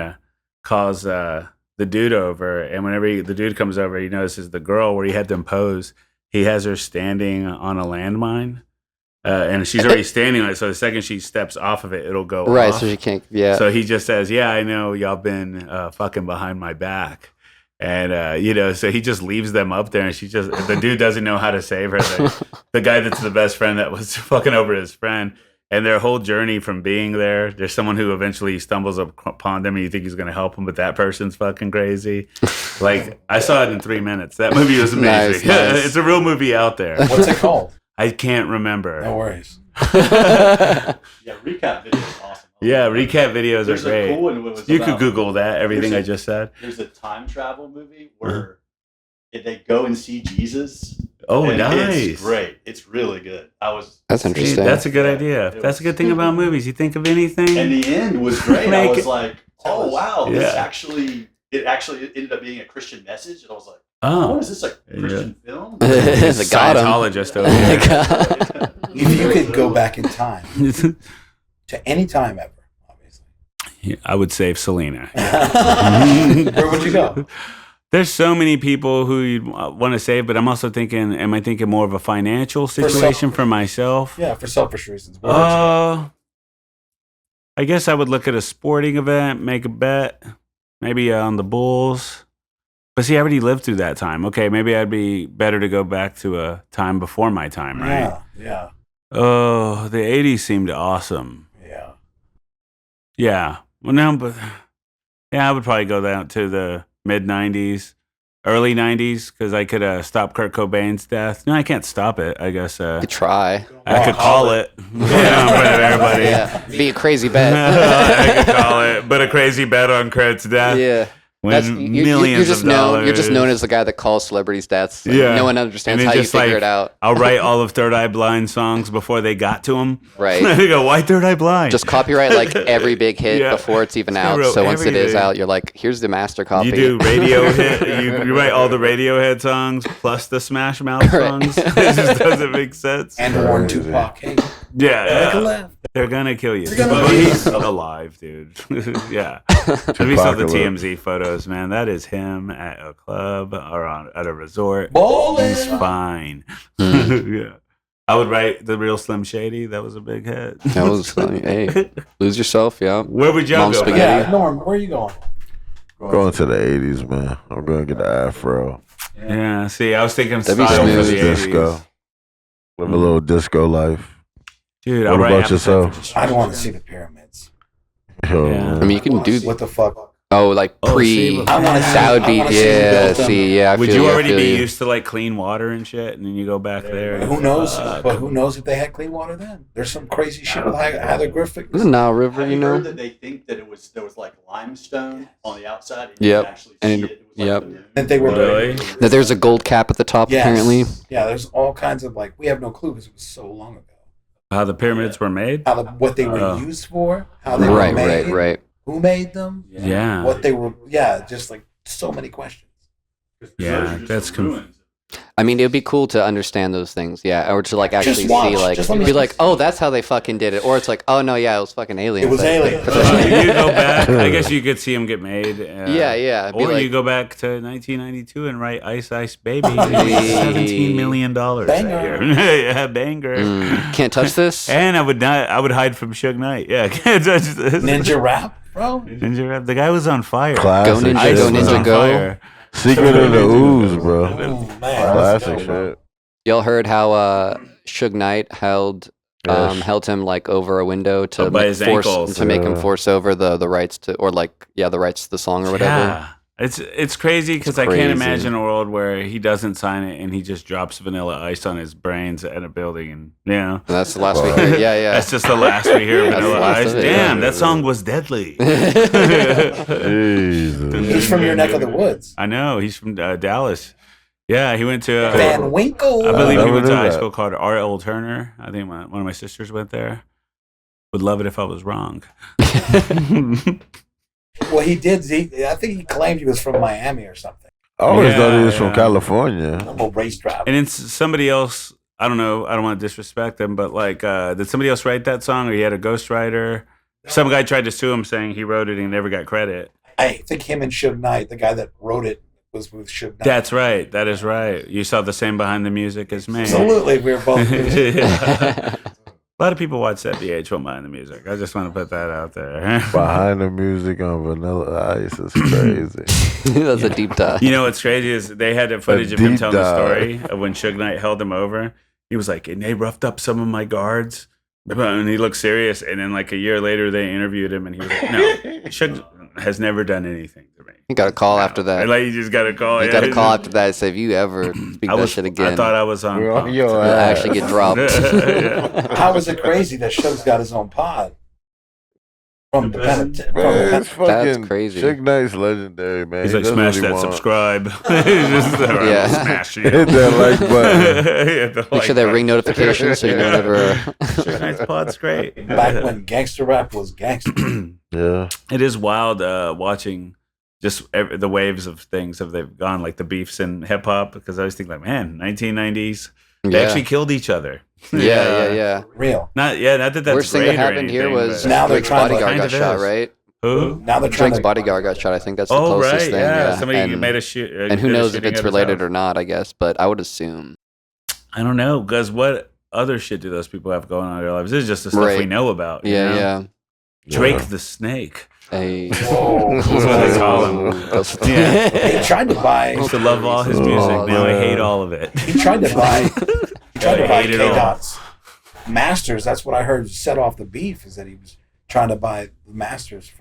calls the dude over, and whenever the dude comes over, he notices the girl where he had them pose. He has her standing on a landmine. And she's already standing on it, so the second she steps off of it, it'll go right, off. so she can't. Yeah, So he just says, "Yeah, I know y'all been fucking behind my back," and so he just leaves them up there, and the dude doesn't know how to save her. The guy that's the best friend that was fucking over his friend, and their whole journey from being there's someone who eventually stumbles upon them, and you think he's gonna help him, but that person's fucking crazy. Like I saw it in 3 minutes. That movie was amazing. Nice. It's a real movie out there. What's it called? I can't remember. No worries. Yeah, recap video is awesome. Yeah, recap videos are There's a great. cool one. It was You could about- Google that, everything I There's a- just said. There's a time travel movie where they go and see Jesus. Oh, and nice. It's great. It's really good. that's See, interesting. that's a good idea. It That's a was- good thing about movies. You think of anything. And the end was great. I Make was it- like, oh wow, Yeah. it actually ended up being a Christian message. And I was like, oh, is this a Christian film? The got 'em. Scientologist over here. If you could go back in time to any time ever, obviously, I would save Selena. where would you go? There's so many people who you'd want to save, but I'm also thinking, am I thinking more of a financial situation for myself? Yeah, for selfish reasons. Where would you go? I guess I would look at a sporting event, make a bet, maybe on the Bulls. But see, I already lived through that time. Okay, maybe I'd be better to go back to a time before my time, right? Yeah, Oh, the 80s seemed awesome. yeah. Yeah. Well, no, but yeah, I would probably go down to the mid 90s, early 90s, because I could stop Kurt Cobain's death. No, I can't stop it. I guess You could try. I could call it. Yeah, in front of everybody. buddy. Yeah, be a crazy bet. I could call it, but a crazy bet on Kurt's death. Yeah. Win millions of dollars. You're just known as the guy that calls celebrities' deaths. Like, Yeah. no one understands And how it's you just figure it out. I'll write all of Third Eye Blind songs before they got to him. Right. They go, why Third Eye Blind? Just copyright like every big hit Yeah. before it's even I out. wrote So once it is everything. out, you're like, here's the master copy. You do Radiohead. you write all the Radiohead songs plus the Smash Mouth songs. It just doesn't make sense. And warn Tupac, hey, Yeah, make a left. they're gonna kill you. They're gonna But kill you. he's alive, dude. Yeah. Have you saw the TMZ photos, man? That is him at a club or at a resort. Ballin'. He's fine. Yeah. I would write the real Slim Shady. That was a big hit. That was funny. Hey, lose yourself, yeah. Where would y'all Mom's go? spaghetti. Yeah, Norm, where are you going? Going to the 80s, man. I'm going to get the afro. Yeah, see, I was thinking That'd be style for smooth. the 80s. Disco. Live a little disco life. Dude, What I'll write about Appetite yourself? for I don't want to Destruction. see the pyramids. Yo, Yeah. man. I mean, you can do. What the fuck? Oh, like Oh, pre. see, I wanna see- That would I be. wanna see the Yeah. built-up. See, yeah. I Would feel you I already feel be you. used to like clean water and shit, and then you go back there? Who knows? Fuck. But who knows if they had clean water then? There's some crazy shit with hieroglyphics. This is Nile River, Have you you know. heard that they think that there was like limestone on the outside? And Yep. You can actually see And- it. It was like yep. the moon. That they were Really? That there's a gold cap at the top, Yes. apparently. Yeah, there's all kinds of like we have no clue because it was so long ago. How the pyramids were made? What they were Oh. used for, how they were Right, made, right. who made them, Yeah. what they were. Yeah, just like so many questions. Yeah, Those are just that's the conf- ruins. I mean, it would be cool to understand those things, yeah, or to like actually Just watch, see, like, just let me- be like, oh, that's how they fucking did it, or it's like, oh no, yeah, it was fucking aliens. It was aliens. You go back. I guess you could see them get made. Yeah. Be Or like, you go back to 1992 and write "Ice Ice Baby." $17 million that Banger. year. Yeah, banger. Can't touch this. And I would not. I would hide from Suge Knight. Yeah, can't touch this. Ninja rap, bro. Ninja Rap. The guy was on fire. Classic Go Ninja, shit, go man. was Ninja, on go. fire. Secret of the Ooze, bro. Oh, man. Classic shit. Y'all heard how Suge Knight held Yes. held him like over a window to Oh, by make his force ankles. to make him Yeah. force over the rights to, or like the rights to the song or whatever. Yeah. It's crazy because I crazy. can't imagine a world where he doesn't sign it and he just drops Vanilla Ice on his brains at a building and And that's the last we Wow. hear. Yeah, That's just the last we hear of That's the Vanilla last Ice. of it, Damn, yeah. that song was deadly. Jesus. He's from your neck of the woods. I know. He's from Dallas. Yeah, he went to. Van Winkle. I believe he never went to knew high that. school called R.L. Turner. I think one of my sisters went there. Would love it if I was wrong. Well, he did. I think he claimed he was from Miami or something. I always Yeah, thought he was from yeah. California. I'm a race driver. And then somebody else. I don't know. I don't want to disrespect him, but like, did somebody else write that song, or he had a ghostwriter? Some guy tried to sue him, saying he wrote it and he never got credit. I think him and Suge Knight, the guy that wrote it, was with Suge Knight. That's right. That is right. You saw the same behind the music as me. Absolutely, we were both. Yeah. A lot of people watch that VH1 behind the music. I just want to put that out there. Behind the music on Vanilla Ice is crazy. that's a deep dive. You know what's crazy is they had the footage of him deep telling the dive. story of when Suge Knight held him over. He was like, and they roughed up some of my guards. And he looked serious. And then like a year later, they interviewed him and he was like, no, Suge has never done anything to me. You got a call after that. And, like, you just got to call. You got a call after that and say, if you ever speak that shit again, I thought I was on. We're on pump. your you'll ass. actually get dropped. Yeah. How is it crazy that Suge's got his own pod? From the Man, it's That's fucking crazy. Suge Knight's legendary, man. He's He like, does smash what he that wants. subscribe. Just, Yeah. Smash it. Hit that like button. Yeah, the Make like sure that button. ring notification so you know whenever. Suge Knight's pod's great. back when gangster rap was gangster. Yeah. It is wild watching just the waves of things have they've gone, like the beefs in hip hop, because I always think like, man, 1990s, they Yeah. actually killed each other. Yeah. Real. Not that that's Worst thing great that or happened here anything, was but- Now they're Drake's trying to- bodyguard Kind got of shot, is. right? Who? Now they're trying Drake's to. bodyguard got shot. I think that's the Oh closest right, thing. yeah. Somebody and, made a shoot. and who knows if it's related or not? I guess, but I would assume. I don't know, because what other shit do those people have going on in their lives? This is just the stuff we Right. know about. you Yeah, know? yeah. Drake Yeah. the Snake. Hey. Whoa. That's what they call him. Yeah. He tried to buy. I used to love all his music. Oh, Now I man. hate all of it. He tried to buy. He tried to I buy hate it all. K-Dot's masters. That's what I heard set off the beef. Is that he was trying to buy the masters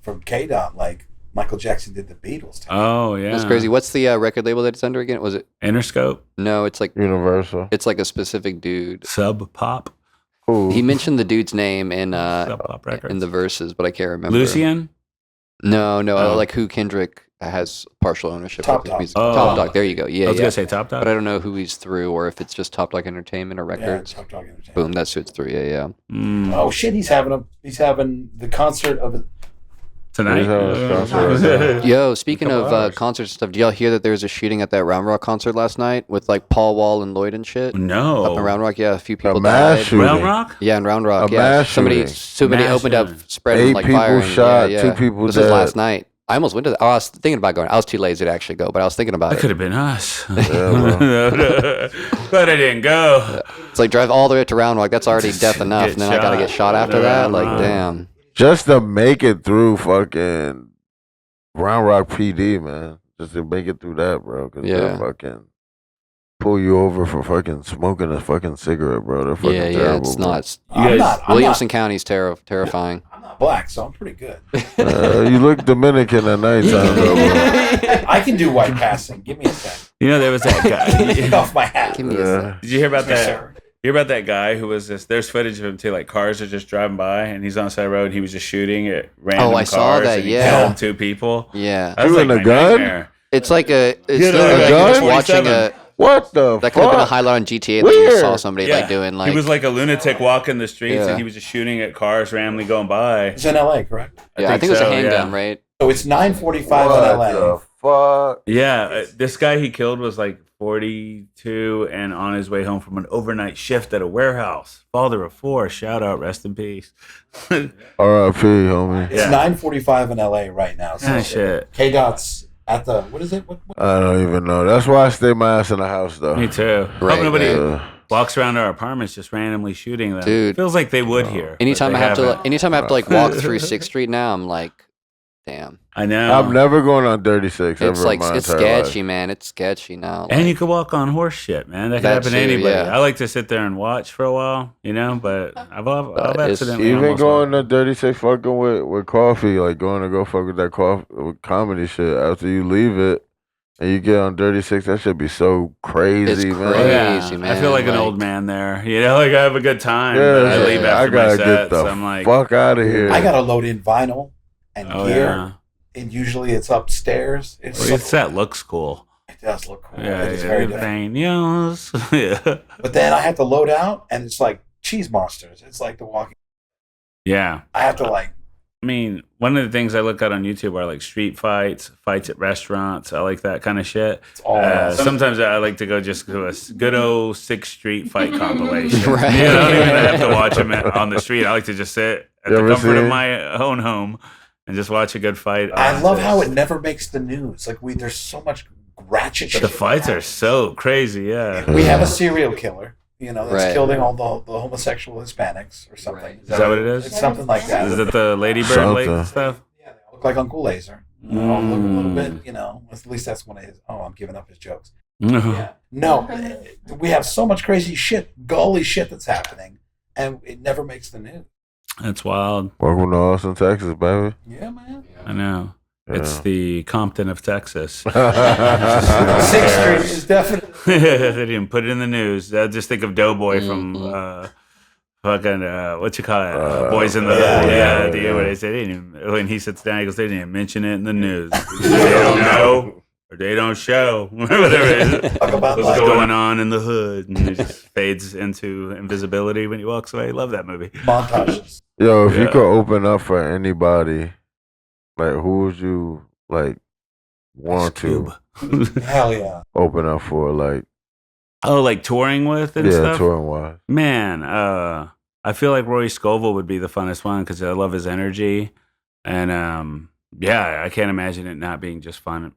from K-Dot, like Michael Jackson did the Beatles. Oh yeah, That's crazy. What's the record label that it's under again? Was it? Interscope, No, it's like Universal. a specific dude. Sub Pop. He mentioned the dude's name in Sub Pop Records. in the verses, but I can't remember. Lucian? No, Oh. like who Kendrick has partial ownership Top of. Dog. Top Dog. There you go. Yeah, I was yeah. gonna say Top Dog. But I don't know who he's through, or if it's just Top Dog Entertainment or Records. Yeah, Top Dog Entertainment. Boom, that's who it's through. Yeah. Mm. Oh shit, he's having the concert of Tonight. Yo, speaking Couple of hours. concerts and stuff, did y'all hear that there was a shooting at that Round Rock concert last night with like Paul Wall and Lloyd and shit? No. Up in Round Rock, yeah, a few people mass died. shooting. Round Rock? Yeah, in Round Rock, A yeah. mass Somebody shooting. opened up, shooting. spreading 8 like people fire. shot, yeah. 2 people This dead. was last night. I almost went to that. I was thinking about going. I was too lazy to actually go, but I was thinking about That it. could have been us. bro. But I didn't go. It's like drive all the way up to Round Rock. That's already death enough, Get and then I gotta shot. get shot after Round that. Like, Rock. damn. Just to make it through fucking Round Rock PD, man. Just to make it through that, bro. Because Yeah. they'll fucking pull you over for fucking smoking a fucking cigarette, bro. They're fucking Yeah, terrible. it's bro. nuts. I'm not Williamson County's terrifying. I'm not black, so I'm pretty good. You look Dominican at nighttime, though, bro. I can do white passing. Give me a sec. You know, there was that Take guy. off my hat. Give me a Yeah. sec. Did you hear about Yes, that? sir. You hear about that guy who was this? There's footage of him too. Like cars are just driving by, and he's on the side of the road. And he was just shooting at random I cars. saw that, And he yeah. killed 2 people. Yeah. That was Shooting like a my gun? nightmare. It's like it's Yeah, literally a like gun? just watching 47. What the that could have been a fuck? highlight on GTA that you Where? saw somebody like doing like he was like a lunatic walking the streets, Yeah. and he was just shooting at cars randomly going by. It's in LA, correct? I think it was so, a handgun, yeah. right? So it's 9:45 in What LA. the fuck? Yeah, this guy he killed was like 42 and on his way home from an overnight shift at a warehouse. Father of 4. Shout out, rest in peace. R.I.P., homie. It's 9:45 in LA right now. So Ah, shit. K Dot's at the what is it? What? I don't even know. That's why I stay my ass in the house, though. Me too. Right, Hope nobody Uh, walks around our apartments just randomly shooting them. Dude. Feels like they would here. but Anytime they I have haven't. to like walk through 6th Street now, I'm like, damn. I know. I'm never going on 36 It's ever like in my it's entire sketchy, life. man. It's sketchy now. And Like, you could walk on horse shit, man. That could That happen to too, anybody. yeah. I like to sit there and watch for a while, you know, but I've it's- accidentally Even almost going walked. to 36 fucking with coffee, like going to go fuck with that coffee with comedy shit after you leave it and you get on 36, that should be so crazy, It's man. Oh, yeah. crazy, I man. feel like an Like- old man there. You know, like I have a good time, Yeah, but I leave yeah. after I gotta my get sets. the I'm like, fuck out of here. I gotta load in vinyl and oh gear, yeah. and usually it's upstairs. It's Well, it's that looks cool. it does look cool. Yeah, It is very yeah. different. Yes. Yeah. But then I have to load out, and it's like cheese monsters. It's like the walking. Yeah. I have to like. I mean, one of the things I look at on YouTube are like street fights, fights at restaurants. I like that kind of shit. It's all. Sometimes I like to go just to a good old 6th Street fight compilation. Right. You know, I don't even have to watch them on the street. I like to just sit at You the ever comfort of seen- my own home and just watch a good fight. I love how it never makes the news. Like there's so much ratchet. The shit fights that are so crazy. Yeah. We have a serial killer, you know, that's Right. killing all the homosexual Hispanics or something. Is that what it is? It's something like that. Is it the Lady Bird Something. Lake stuff? Yeah, they all look like Uncle Laser. You know, look a little bit, you know. At least that's one of his. Oh, I'm giving up his jokes. Yeah. No, we have so much crazy shit, gully shit that's happening, and it never makes the news. That's wild. Welcome to Austin, Texas, baby. Yeah, man. I know. It's Yeah. the Compton of Texas. 6th Street is definitely. They didn't put it in the news. I just think of Doughboy from fucking what you call it, Boys in the yeah, Hood. yeah, The yeah. what they say. They didn't even, when he sits down, he goes, "They didn't mention it in the news. They don't know, or they don't show, whatever it is. Talk about What's life. going on in the hood?" And it just fades into invisibility when he walks away. Love that movie. Montages. Yo, if you Yeah. could open up for anybody, like who would you like want to Hell yeah. open up for? Like, Oh, like touring with and yeah, stuff. touring wise. Man, I feel like Roy Scovel would be the funnest one because I love his energy, and yeah, I can't imagine it not being just fun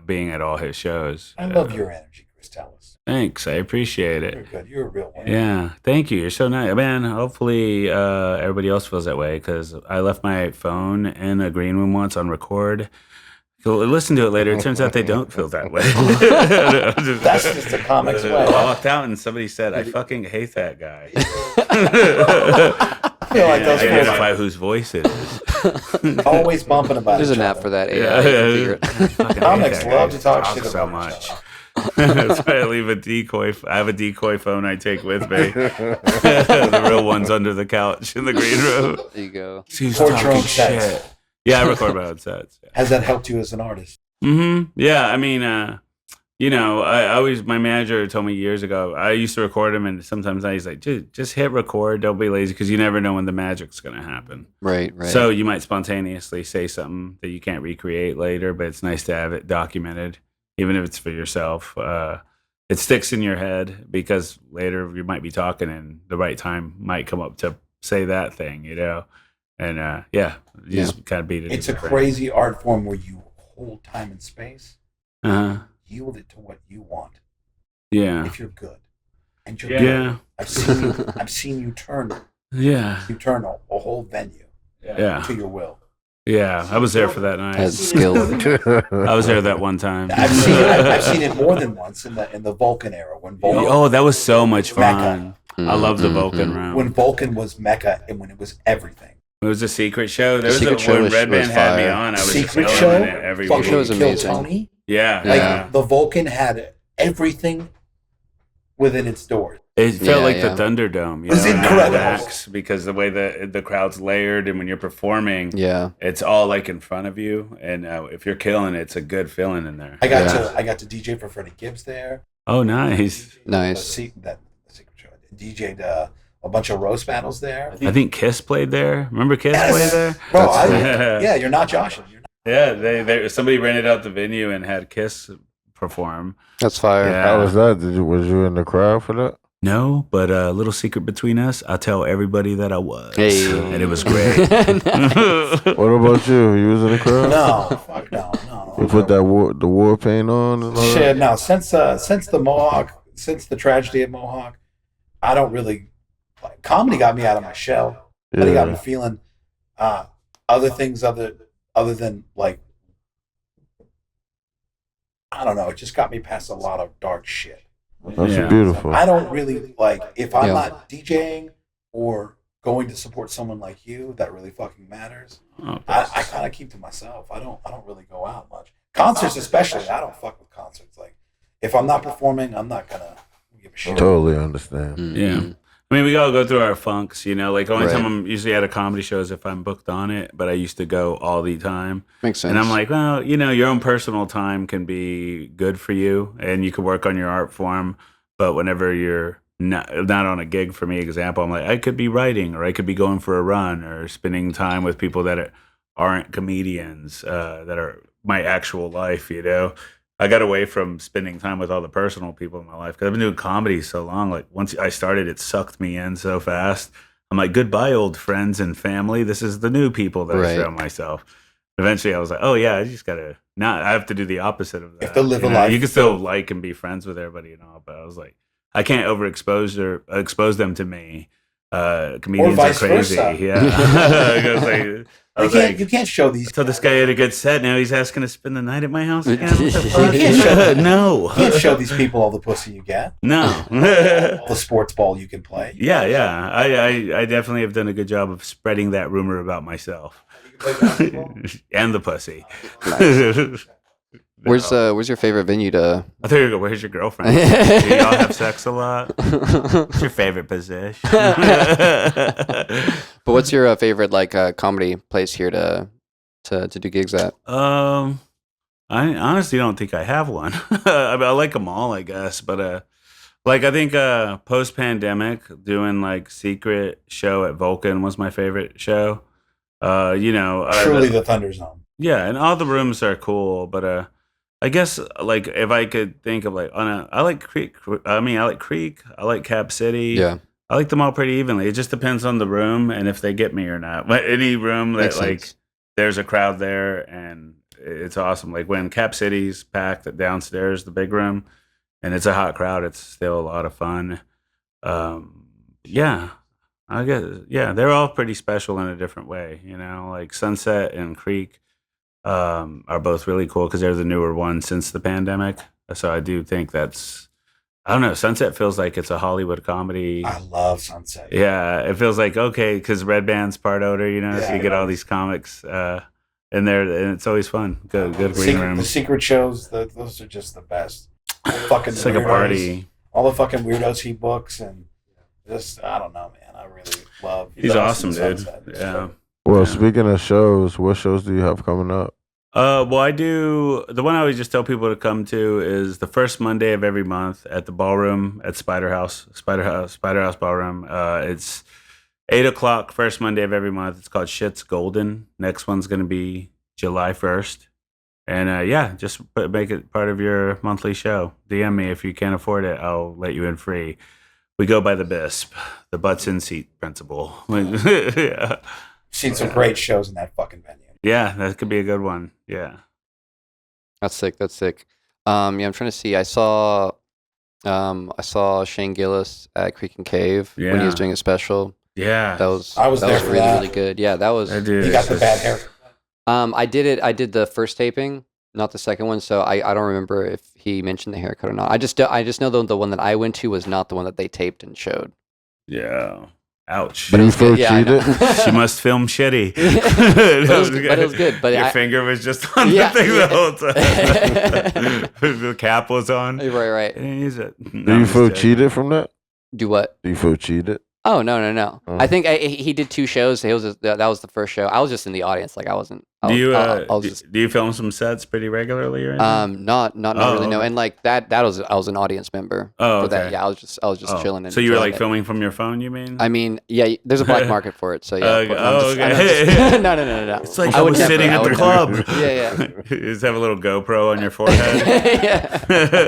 being at all his shows. I love your energy, Chris Tellez. Thanks, I appreciate You're it. good. You're a real one. Yeah, thank you. You're so nice, man. Hopefully, everybody else feels that way because I left my phone in a green room once on record. So listen to it later. It turns out they don't feel that way. That's just a comic's way. I walked out and somebody said, "I fucking hate that guy." I feel like those fools Identify whose voice it is. are always bumping about There's each an app other. for that. Yeah, AI. I fucking hate Comics that love guy. to talk Talks shit so about each much. other. That's why I leave a decoy. I have a decoy phone I take with me. The real one's under the couch in the green room. There you go. She's Record your talking own sets. shit. Yeah, I record my own sets. Yeah. Has that helped you as an artist? Yeah, I mean, I always, my manager told me years ago, I used to record him, and sometimes he's like, just hit record, don't be lazy, because you never know when the magic's going to happen. Right. So you might spontaneously say something that you can't recreate later, but it's nice to have it documented, even if it's for yourself. It sticks in your head, because later you might be talking, and the right time might come up to say that thing, And you just kind of beat it. It's a crazy art form where you hold time and space. Yield it to what you want. Yeah. If you're good, and you're Yeah. good. I've seen you turn. Yeah. You turn a whole venue. Yeah. To your will. Yeah. I was there for that night. Has skill. I was there that one time. I've seen it more than once in the Vulcan era when Vulcan. Oh, that was so much fun. Mecca. I love the Vulcan room. When Vulcan was Mecca and when it was everything. It was a secret show. There was Secret show when was Rebrand had me fire. on. I was Secret just show. in it every Fucking week. show was Kill amazing. Tony. Yeah, Like yeah. the Vulcan had everything within its doors. It felt Yeah, like yeah. the Thunderdome. It was not incredible. Acts, because the way the crowd's layered, and when you're performing, Yeah. it's all like in front of you. And if you're killing it, it's a good feeling in there. I got to DJ for Freddie Gibbs there. Oh, nice. Nice. The secret show. DJ'd a bunch of roast battles there. I think Kiss played there. Remember Kiss played there? Bro, That's- yeah, you're not joshing. You're not. Yeah, they somebody rented out the venue and had Kiss perform. That's fire. Yeah. How was that? Was you in the crowd for that? No, but a little secret between us. I tell everybody that I was, Hey. and it was great. What about you? You was in the crowd? No, fuck no. You put the war paint on and all that? Shit, no. Since the Mohawk, since the tragedy at Mohawk, I don't really. Comedy got me out of my shell. But it got me feeling other things other than like, I don't know. It just got me past a lot of dark shit. That's Yeah. beautiful. I don't really like if I'm Yeah. not DJing or going to support someone like you that really fucking matters. Oh, I kind of keep to myself. I don't really go out much. Concerts especially. I don't fuck with concerts. Like if I'm not performing, I'm not gonna give a shit. Totally understand. Yeah. I mean, we all go through our funks, Like, the only Right. time I'm usually at a comedy show is if I'm booked on it, but I used to go all the time. Makes sense. And I'm like, well, your own personal time can be good for you, and you can work on your art form. But whenever you're not on a gig, for me, example, I'm like, I could be writing, or I could be going for a run, or spending time with people that aren't comedians, that are my actual life, I got away from spending time with all the personal people in my life because I've been doing comedy so long. Like once I started, it sucked me in so fast. I'm like, goodbye, old friends and family. This is the new people that I Right. surround myself. Eventually, I was like, oh yeah, I just gotta I have to do the opposite of that. You have to live a You know? life. You can still like and be friends with everybody and all, but I was like, I can't expose them to me. Comedians are vice crazy. versa. Yeah. You can't show these. So this guy had a good set. Now he's asking to spend the night at my house again. What the You fuck? can't show that. No, You can't show these people all the pussy you get, no. all the sports ball you can play. Yeah. I definitely have done a good job of spreading that rumor about myself and the pussy. Where's your favorite venue to? I thought you were going, where's your girlfriend? Do y'all have sex a lot? What's your favorite position? But what's your favorite comedy place here to do gigs at? I honestly don't think I have one. I mean, I like them all, I guess, but I think post pandemic, doing secret show at Vulcan was my favorite show. Truly the Thunder Zone. Yeah, and all the rooms are cool, but I guess if I could think of I like Creek. I mean, I like Creek. I like Cap City. Yeah. I like them all pretty evenly. It just depends on the room and if they get me or not. But any room that Makes sense. there's a crowd there and it's awesome. Like when Cap City's packed downstairs, the big room, and it's a hot crowd, it's still a lot of fun. Yeah, I guess they're all pretty special in a different way. Like Sunset and Creek are both really cool because they're the newer ones since the pandemic. So I do think that's. I don't know. Sunset feels like it's a Hollywood comedy. I love Sunset. Yeah, it feels like okay because Red Band's part owner, so Yeah, you get all these comics in there, and it's always fun. Good green room. The secret shows, those are just the best. fucking It's like a weirdos, party. all the fucking weirdos he books, and just I don't know, man. I really love. He's awesome, dude. Sunset. Yeah. Well, Yeah. speaking of shows, what shows do you have coming up? Well, I do. The one I always just tell people to come to is the first Monday of every month at the ballroom at Spider House Ballroom. It's 8:00 first Monday of every month. It's called Shit's Golden. Next one's going to be July 1st. And yeah, just make it part of your monthly show. DM me if you can't afford it. I'll let you in free. We go by the BISP, the butts in seat principle. Yeah. Seen some great shows in that fucking venue. Yeah, that could be a good one. Yeah. That's sick. Yeah, I'm trying to see. I saw Shane Gillis at Creek and Cave when he was Yeah. doing a special. Yeah. That was I was there for really that. really good. Yeah, that was. That dude He is got the just- bad hair. I did the first taping, not the second one. So I don't remember if he mentioned the haircut or not. I just know the one that I went to was not the one that they taped and showed. Yeah. Ouch. But it You was good. feel Yeah, I know. cheated? She must film shitty. But it was good. But your I- finger was just on Yeah, the thing yeah. the whole time. The cap was on. I right. didn't use it. Do you feel cheated from that? Do what? Do you feel cheated? Oh no. Oh. I think he did 2 shows. That was the first show. I was just in the audience. Like I wasn't. Do you I was just do you film some sets pretty regularly or anything? not Oh, really no. okay. And like that I was an audience member. Oh, for that. okay. Yeah, I was just Oh. chilling. And So you were enjoying like it. filming from your phone, you mean? I mean, yeah, there's a black market for it. So yeah. Okay. but Oh, I'm okay. just- no. It's like I I would was never- sitting I at the would club. never. Yeah. You just have a little GoPro on your forehead. Yeah.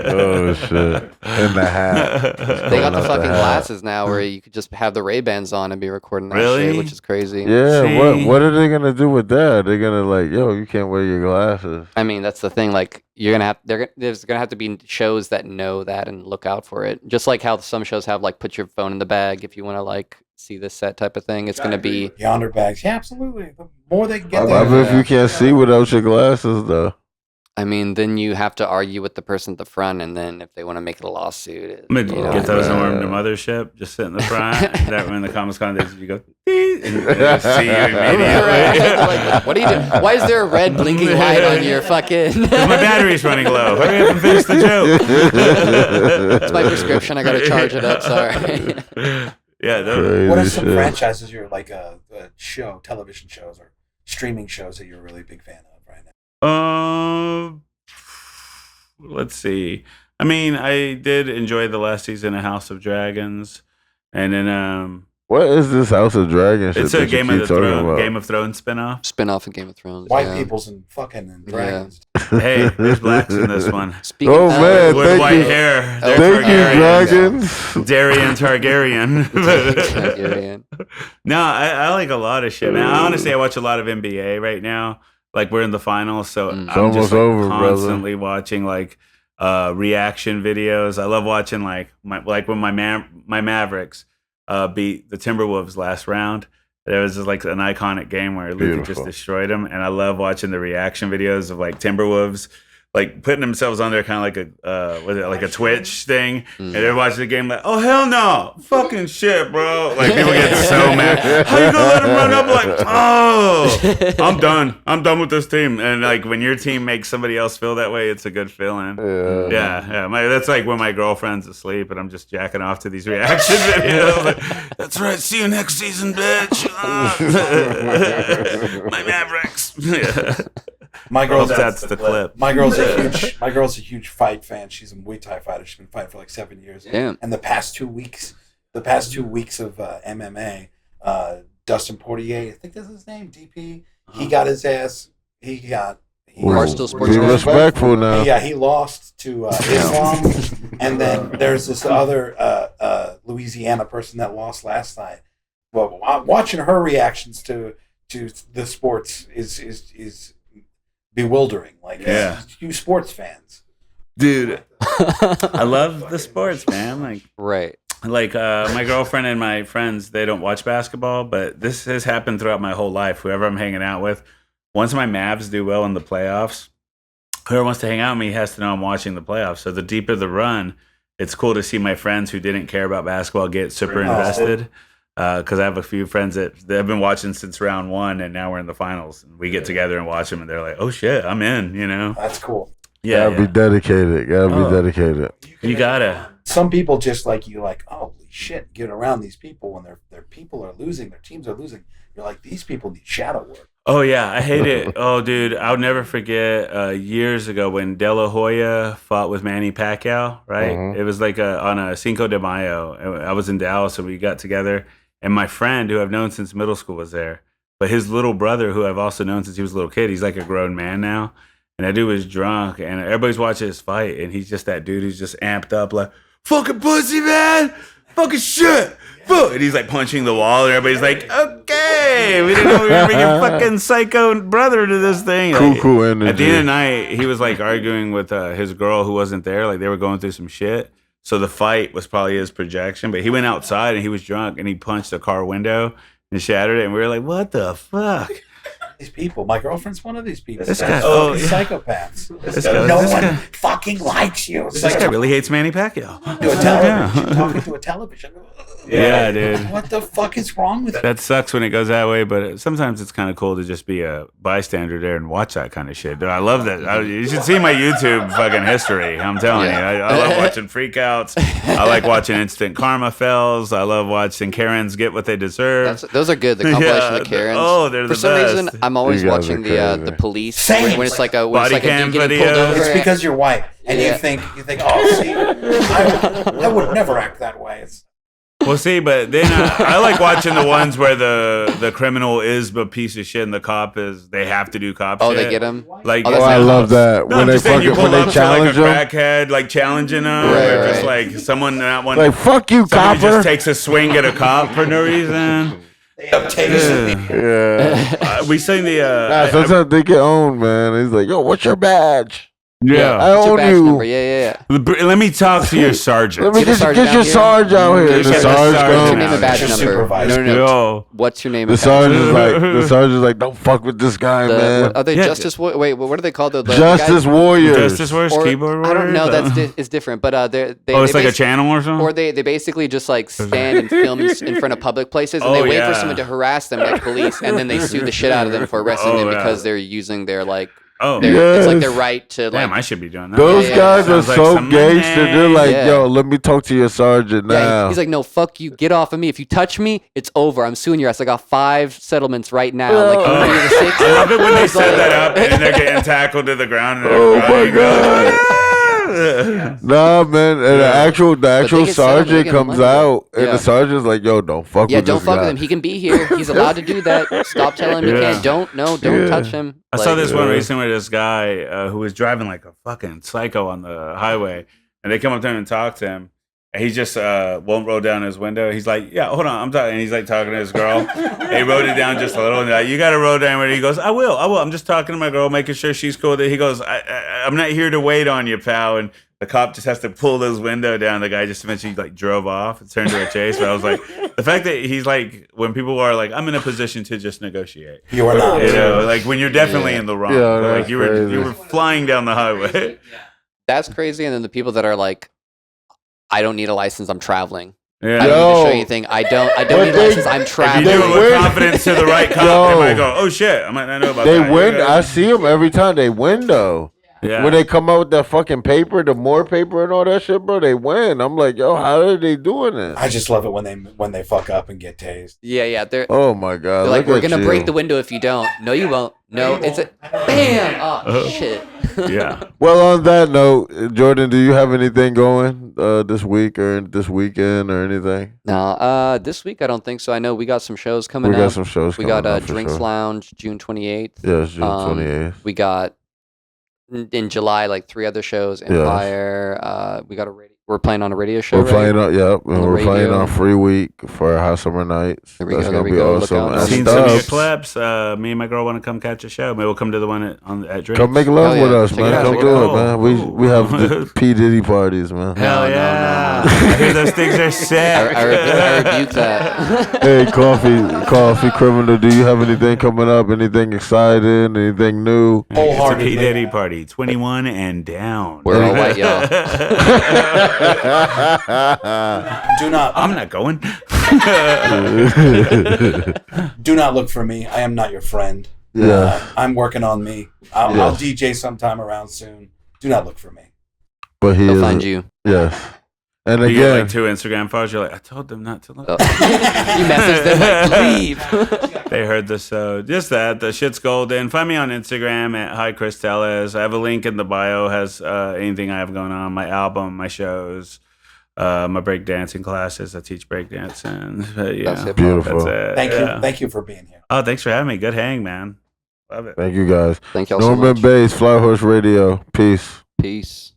Oh shit! In the hat. They got Pulling the out the fucking hat. glasses now where you could just have the Ray-Bans on and be recording that Really? shit, which is crazy. Yeah. See? What are they gonna do with that? They're gonna like, yo, you can't wear your glasses. I mean, that's the thing. Like, there's gonna have to be shows that know that and look out for it. Just like how some shows have like put your phone in the bag if you want to like see this set type of thing. It's gonna be. Yonder bags. Yeah, absolutely. The more they can get I there. bet if you can't see without your glasses, though. I mean, then you have to argue with the person at the front, and then if they want to make it a lawsuit, I'm gonna get those in the Yeah. mothership, just sit in the front. That when the Comics Con days, you go, and they'll see you immediately. Like, what are you doing? Why is there a red blinking light on your fucking? 'Cause my battery's running low. Hurry up and finish the joke. It's my prescription. I gotta charge it up. Sorry. Yeah, Crazy What are some shit. franchises you're like show, television shows or streaming shows that you're a really big fan of right now? Let's see. I mean, I did enjoy the last season of House of Dragons, and then What is this House of Dragons shit it's a that you Game of keep the talking Thrones, about? Game of Thrones spinoff. Spinoff of Game of Thrones. White yeah. peoples and fucking and dragons. Hey, there's blacks in this one Speaking Oh, of, man, with thank white you. hair. They're Thank you, Targaryens. dragons. Darian Targaryen. Targaryen. No, I like a lot of shit, man. Honestly, I watch a lot of NBA right now. Like we're in the finals, so Mm. It's I'm almost just like, over, brother. constantly watching like reaction videos. I love watching like when my Mavericks beat the Timberwolves last round. There was just like an iconic game where Luka just Beautiful. destroyed them, and I love watching the reaction videos of like Timberwolves like putting themselves on there, kind of like a Twitch thing, and they're watching the game like, oh hell no, fucking shit, bro. Like people get so mad. How you gonna let him run up? Like, oh, I'm done with this team. And like when your team makes somebody else feel that way, it's a good feeling. Yeah. Yeah. That's like when my girlfriend's asleep and I'm just jacking off to these reaction videos. Like, that's right. See you next season, bitch. My Mavericks. Yeah. My girl's That's the clip. My girl's a huge fight fan. She's a Muay Thai fighter. She's been fighting for like 7 years. Damn. And the past 2 weeks of MMA, Dustin Poirier, I think that's his name, DP. He got his ass. Barstool Sports Be Guy. respectful now. Yeah, he lost to Islam, and then there's this other Louisiana person that lost last night. Well, watching her reactions to the sports is bewildering. Like, Yeah. you sports fans, Dude, I love the sports, man. Right. Like my girlfriend and my friends, they don't watch basketball, but this has happened throughout my whole life. Whoever I'm hanging out with, once my Mavs do well in the playoffs, whoever wants to hang out with me has to know I'm watching the playoffs. So the deeper the run, it's cool to see my friends who didn't care about basketball get super invested. Because I have a few friends that have been watching since round one, and now we're in the finals. And we get together and watch them, and they're like, "Oh shit, I'm in!" You know? that's cool. Yeah, Gotta be dedicated. Gotta be dedicated. You gotta. Some people just like you, like, oh, holy shit, get around these people when their people are losing, their teams are losing. You're like, these people need shadow work. Oh yeah, I hate it. Oh dude, I'll never forget years ago when De La Hoya fought with Manny Pacquiao. Right, Mhm. it was like on a Cinco de Mayo. I was in Dallas and we got together, and my friend who I've known since middle school was there. But his little brother, who I've also known since he was a little kid, he's like a grown man now. And that dude was drunk, and everybody's watching this fight, and he's just that dude who's just amped up, like, fucking pussy, man! Fucking shit! Fuck! And he's like punching the wall, and everybody's like, okay! We didn't know we were bringing a fucking psycho brother to this thing. Like, Cool energy. at the end of the night, he was like arguing with his girl who wasn't there. Like, they were going through some shit. So the fight was probably his projection, but he went outside, and he was drunk, and he punched a car window and shattered it, and we were like, what the fuck? These people, my girlfri's one of these people. This guy- psychopaths. No one fucking likes you. It's This like guy really hates Manny Pacquiao. to a television, talking to a television. Yeah, dude. What the fuck is wrong with it? That sucks when it goes that way, but sometimes it's kind of cool to just be a bystander there and watch that kind of shit. Dude, I love that. You should see my YouTube fucking history. I'm telling you. I love watching freakouts. I like watching instant karma fails. I love watching Karens get what they deserve. Those are good. The compilation of Karens. Oh, they're For the some best. reason, I'm always You guys watching are the crazy. police Same. when it's like a Body dude cam getting video. pulled over. It's because you're white, and Yeah. you think, oh, see, I would never act that way. It's, Well, see, but then I like watching the ones where the criminal is a piece of shit and the cop is, they have to do cop shit. They get him. Like, Oh, Oh, that's I not- love that. No, when I'm they just saying you fucking pull when up they to like a challenge them. crackhead, like challenging them, Right, or just right. like someone that one. Like, fuck you, Somebody copper. just takes a swing at a cop for no reason. they have tased. Yeah. We seen the. Nah, sometimes they get owned, man. He's like, yo, what's your badge? I What's your own badge you. number? Yeah. Let me talk to your sergeant. Let me Get a just sergeant get your out here. sarge out here. Get The the sarge sergeant What's your out name comes. and badge Your number? supervisor. No. Yo. What's your name The and badge sergeant is like, don't fuck with this guy, man. Are they Yeah. justice? Wait, what are they called? The Justice guys- warriors. Justice Wars or- keyboard I don't know. warriors? It's different. But they Oh, it's they like a basi- channel or something. Or they basically just like stand and film in front of public places, and Oh, they wait for yeah. someone to harass them like police, and then they sue the shit out of them for arresting Oh, them yeah. because they're using their like Oh, it's like Yes. their right to like. damn! I should be doing that. Those Yeah, guys are Sounds like so some gangster. They're money. like, Yeah. yo, let me talk to your sergeant Yeah, now. he's like, no, fuck you, get off of me. If you touch me, it's over. I'm suing your ass. I got 5 settlements right now. Like, you want me to 6? I love it when they It's set like- that up and they're getting tackled to the ground. And they're Oh, my crying. God. Nah, man. And the actual they get settled, they sergeant get comes money. out, and Yeah. the sergeant's like, yo, don't fuck Yeah, with don't this fuck guy. with him. He can be here. He's allowed to do that. Stop telling him he Yeah. can't. Don't Yeah. touch him. I saw Like, this one Yeah. recently with this guy who was driving like a fucking psycho on the highway, and they come up to him and talk to him, and he just won't roll down his window. He's like, "Yeah, hold on, I'm talking." And he's like talking to his girl. And he wrote it down just a little, and they're like, "You got to roll down." He goes, "I will. I'm just talking to my girl, making sure she's cool." He goes, "I'm not here to wait on you, pal." And the cop just has to pull his window down. The guy just eventually like drove off and turned to a chase. But I was like, the fact that he's like, when people are like, I'm in a position to just negotiate. You are not. You know, like when you're definitely Yeah. in the wrong. Yeah, But, like that's you were crazy. flying down the highway. That's crazy. And then the people that are like, I don't need a license. I'm traveling. I Yeah. don't need to Yo. show you anything. I don't But need a they- license. I'm If you traveling. do it with win. confidence to the right cop, Yo. they might go, "Oh shit, I might not know about They that." win. Yeah. I see them every time. They win, though. Yeah. When they come out with that fucking paper, the more paper and all that shit, bro, they win. I'm like, yo, how are they doing it? I just love it when they fuck up and get tased. Yeah. They're Oh my god! like, look we're at gonna you. break the window if you don't. No, you won't. No, it's a bam. Oh shit. Yeah. Well, on that note, Jordan, do you have anything going this week or this weekend or anything? No, this week I don't think so. I know we got some shows coming We up. got some shows. We coming got up for Drinks sure. Lounge June 28th. Yes, June 28th. We got in July like 3 other shows. Empire. We got we're playing on a radio show. We're right? playing on, yep, On and the we're playing radio. on Free Week for Hot Summer Nights. There we That's go, gonna there we be go. Look awesome. out. And Seen some of your Stubbs, clips. Me and my girl want to come catch a show. Maybe we'll come to the one at Drinks. come make love Hell with yeah. us, Check it man. out, Come check do it it, out. man. Ooh. We have the P Diddy parties, man. Hell No, no, yeah! no. I hear those things are sick. I rebuke that. Hey, coffee criminal. Do you have anything coming up? Anything exciting? Anything new? It's a Wholeheartedly. P Diddy party, 21 and down. We're all white, y'all. Do not I'm not going. do not look for me. I am not your friend. Yeah. I'm working on me. I'll DJ sometime around soon. do not look for me. But He'll find you. Yes. And You get again, like 2 Instagram followers. You're like, I told them not to look. You message them like, leave. They heard the show. Just that. The shit's golden. Find me on Instagram at Hi Chris Tellez. I have a link in the bio. Has anything I have going on. My album, my shows, my breakdancing classes. I teach breakdancing. That's Yeah, hip-hop. beautiful. that's it. Thank you for being here. Oh, thanks for having me. Good hang, man. Love it. Thank you guys. Thank y'all so Norman much. Bass, Flyhorse Radio. Peace. Peace.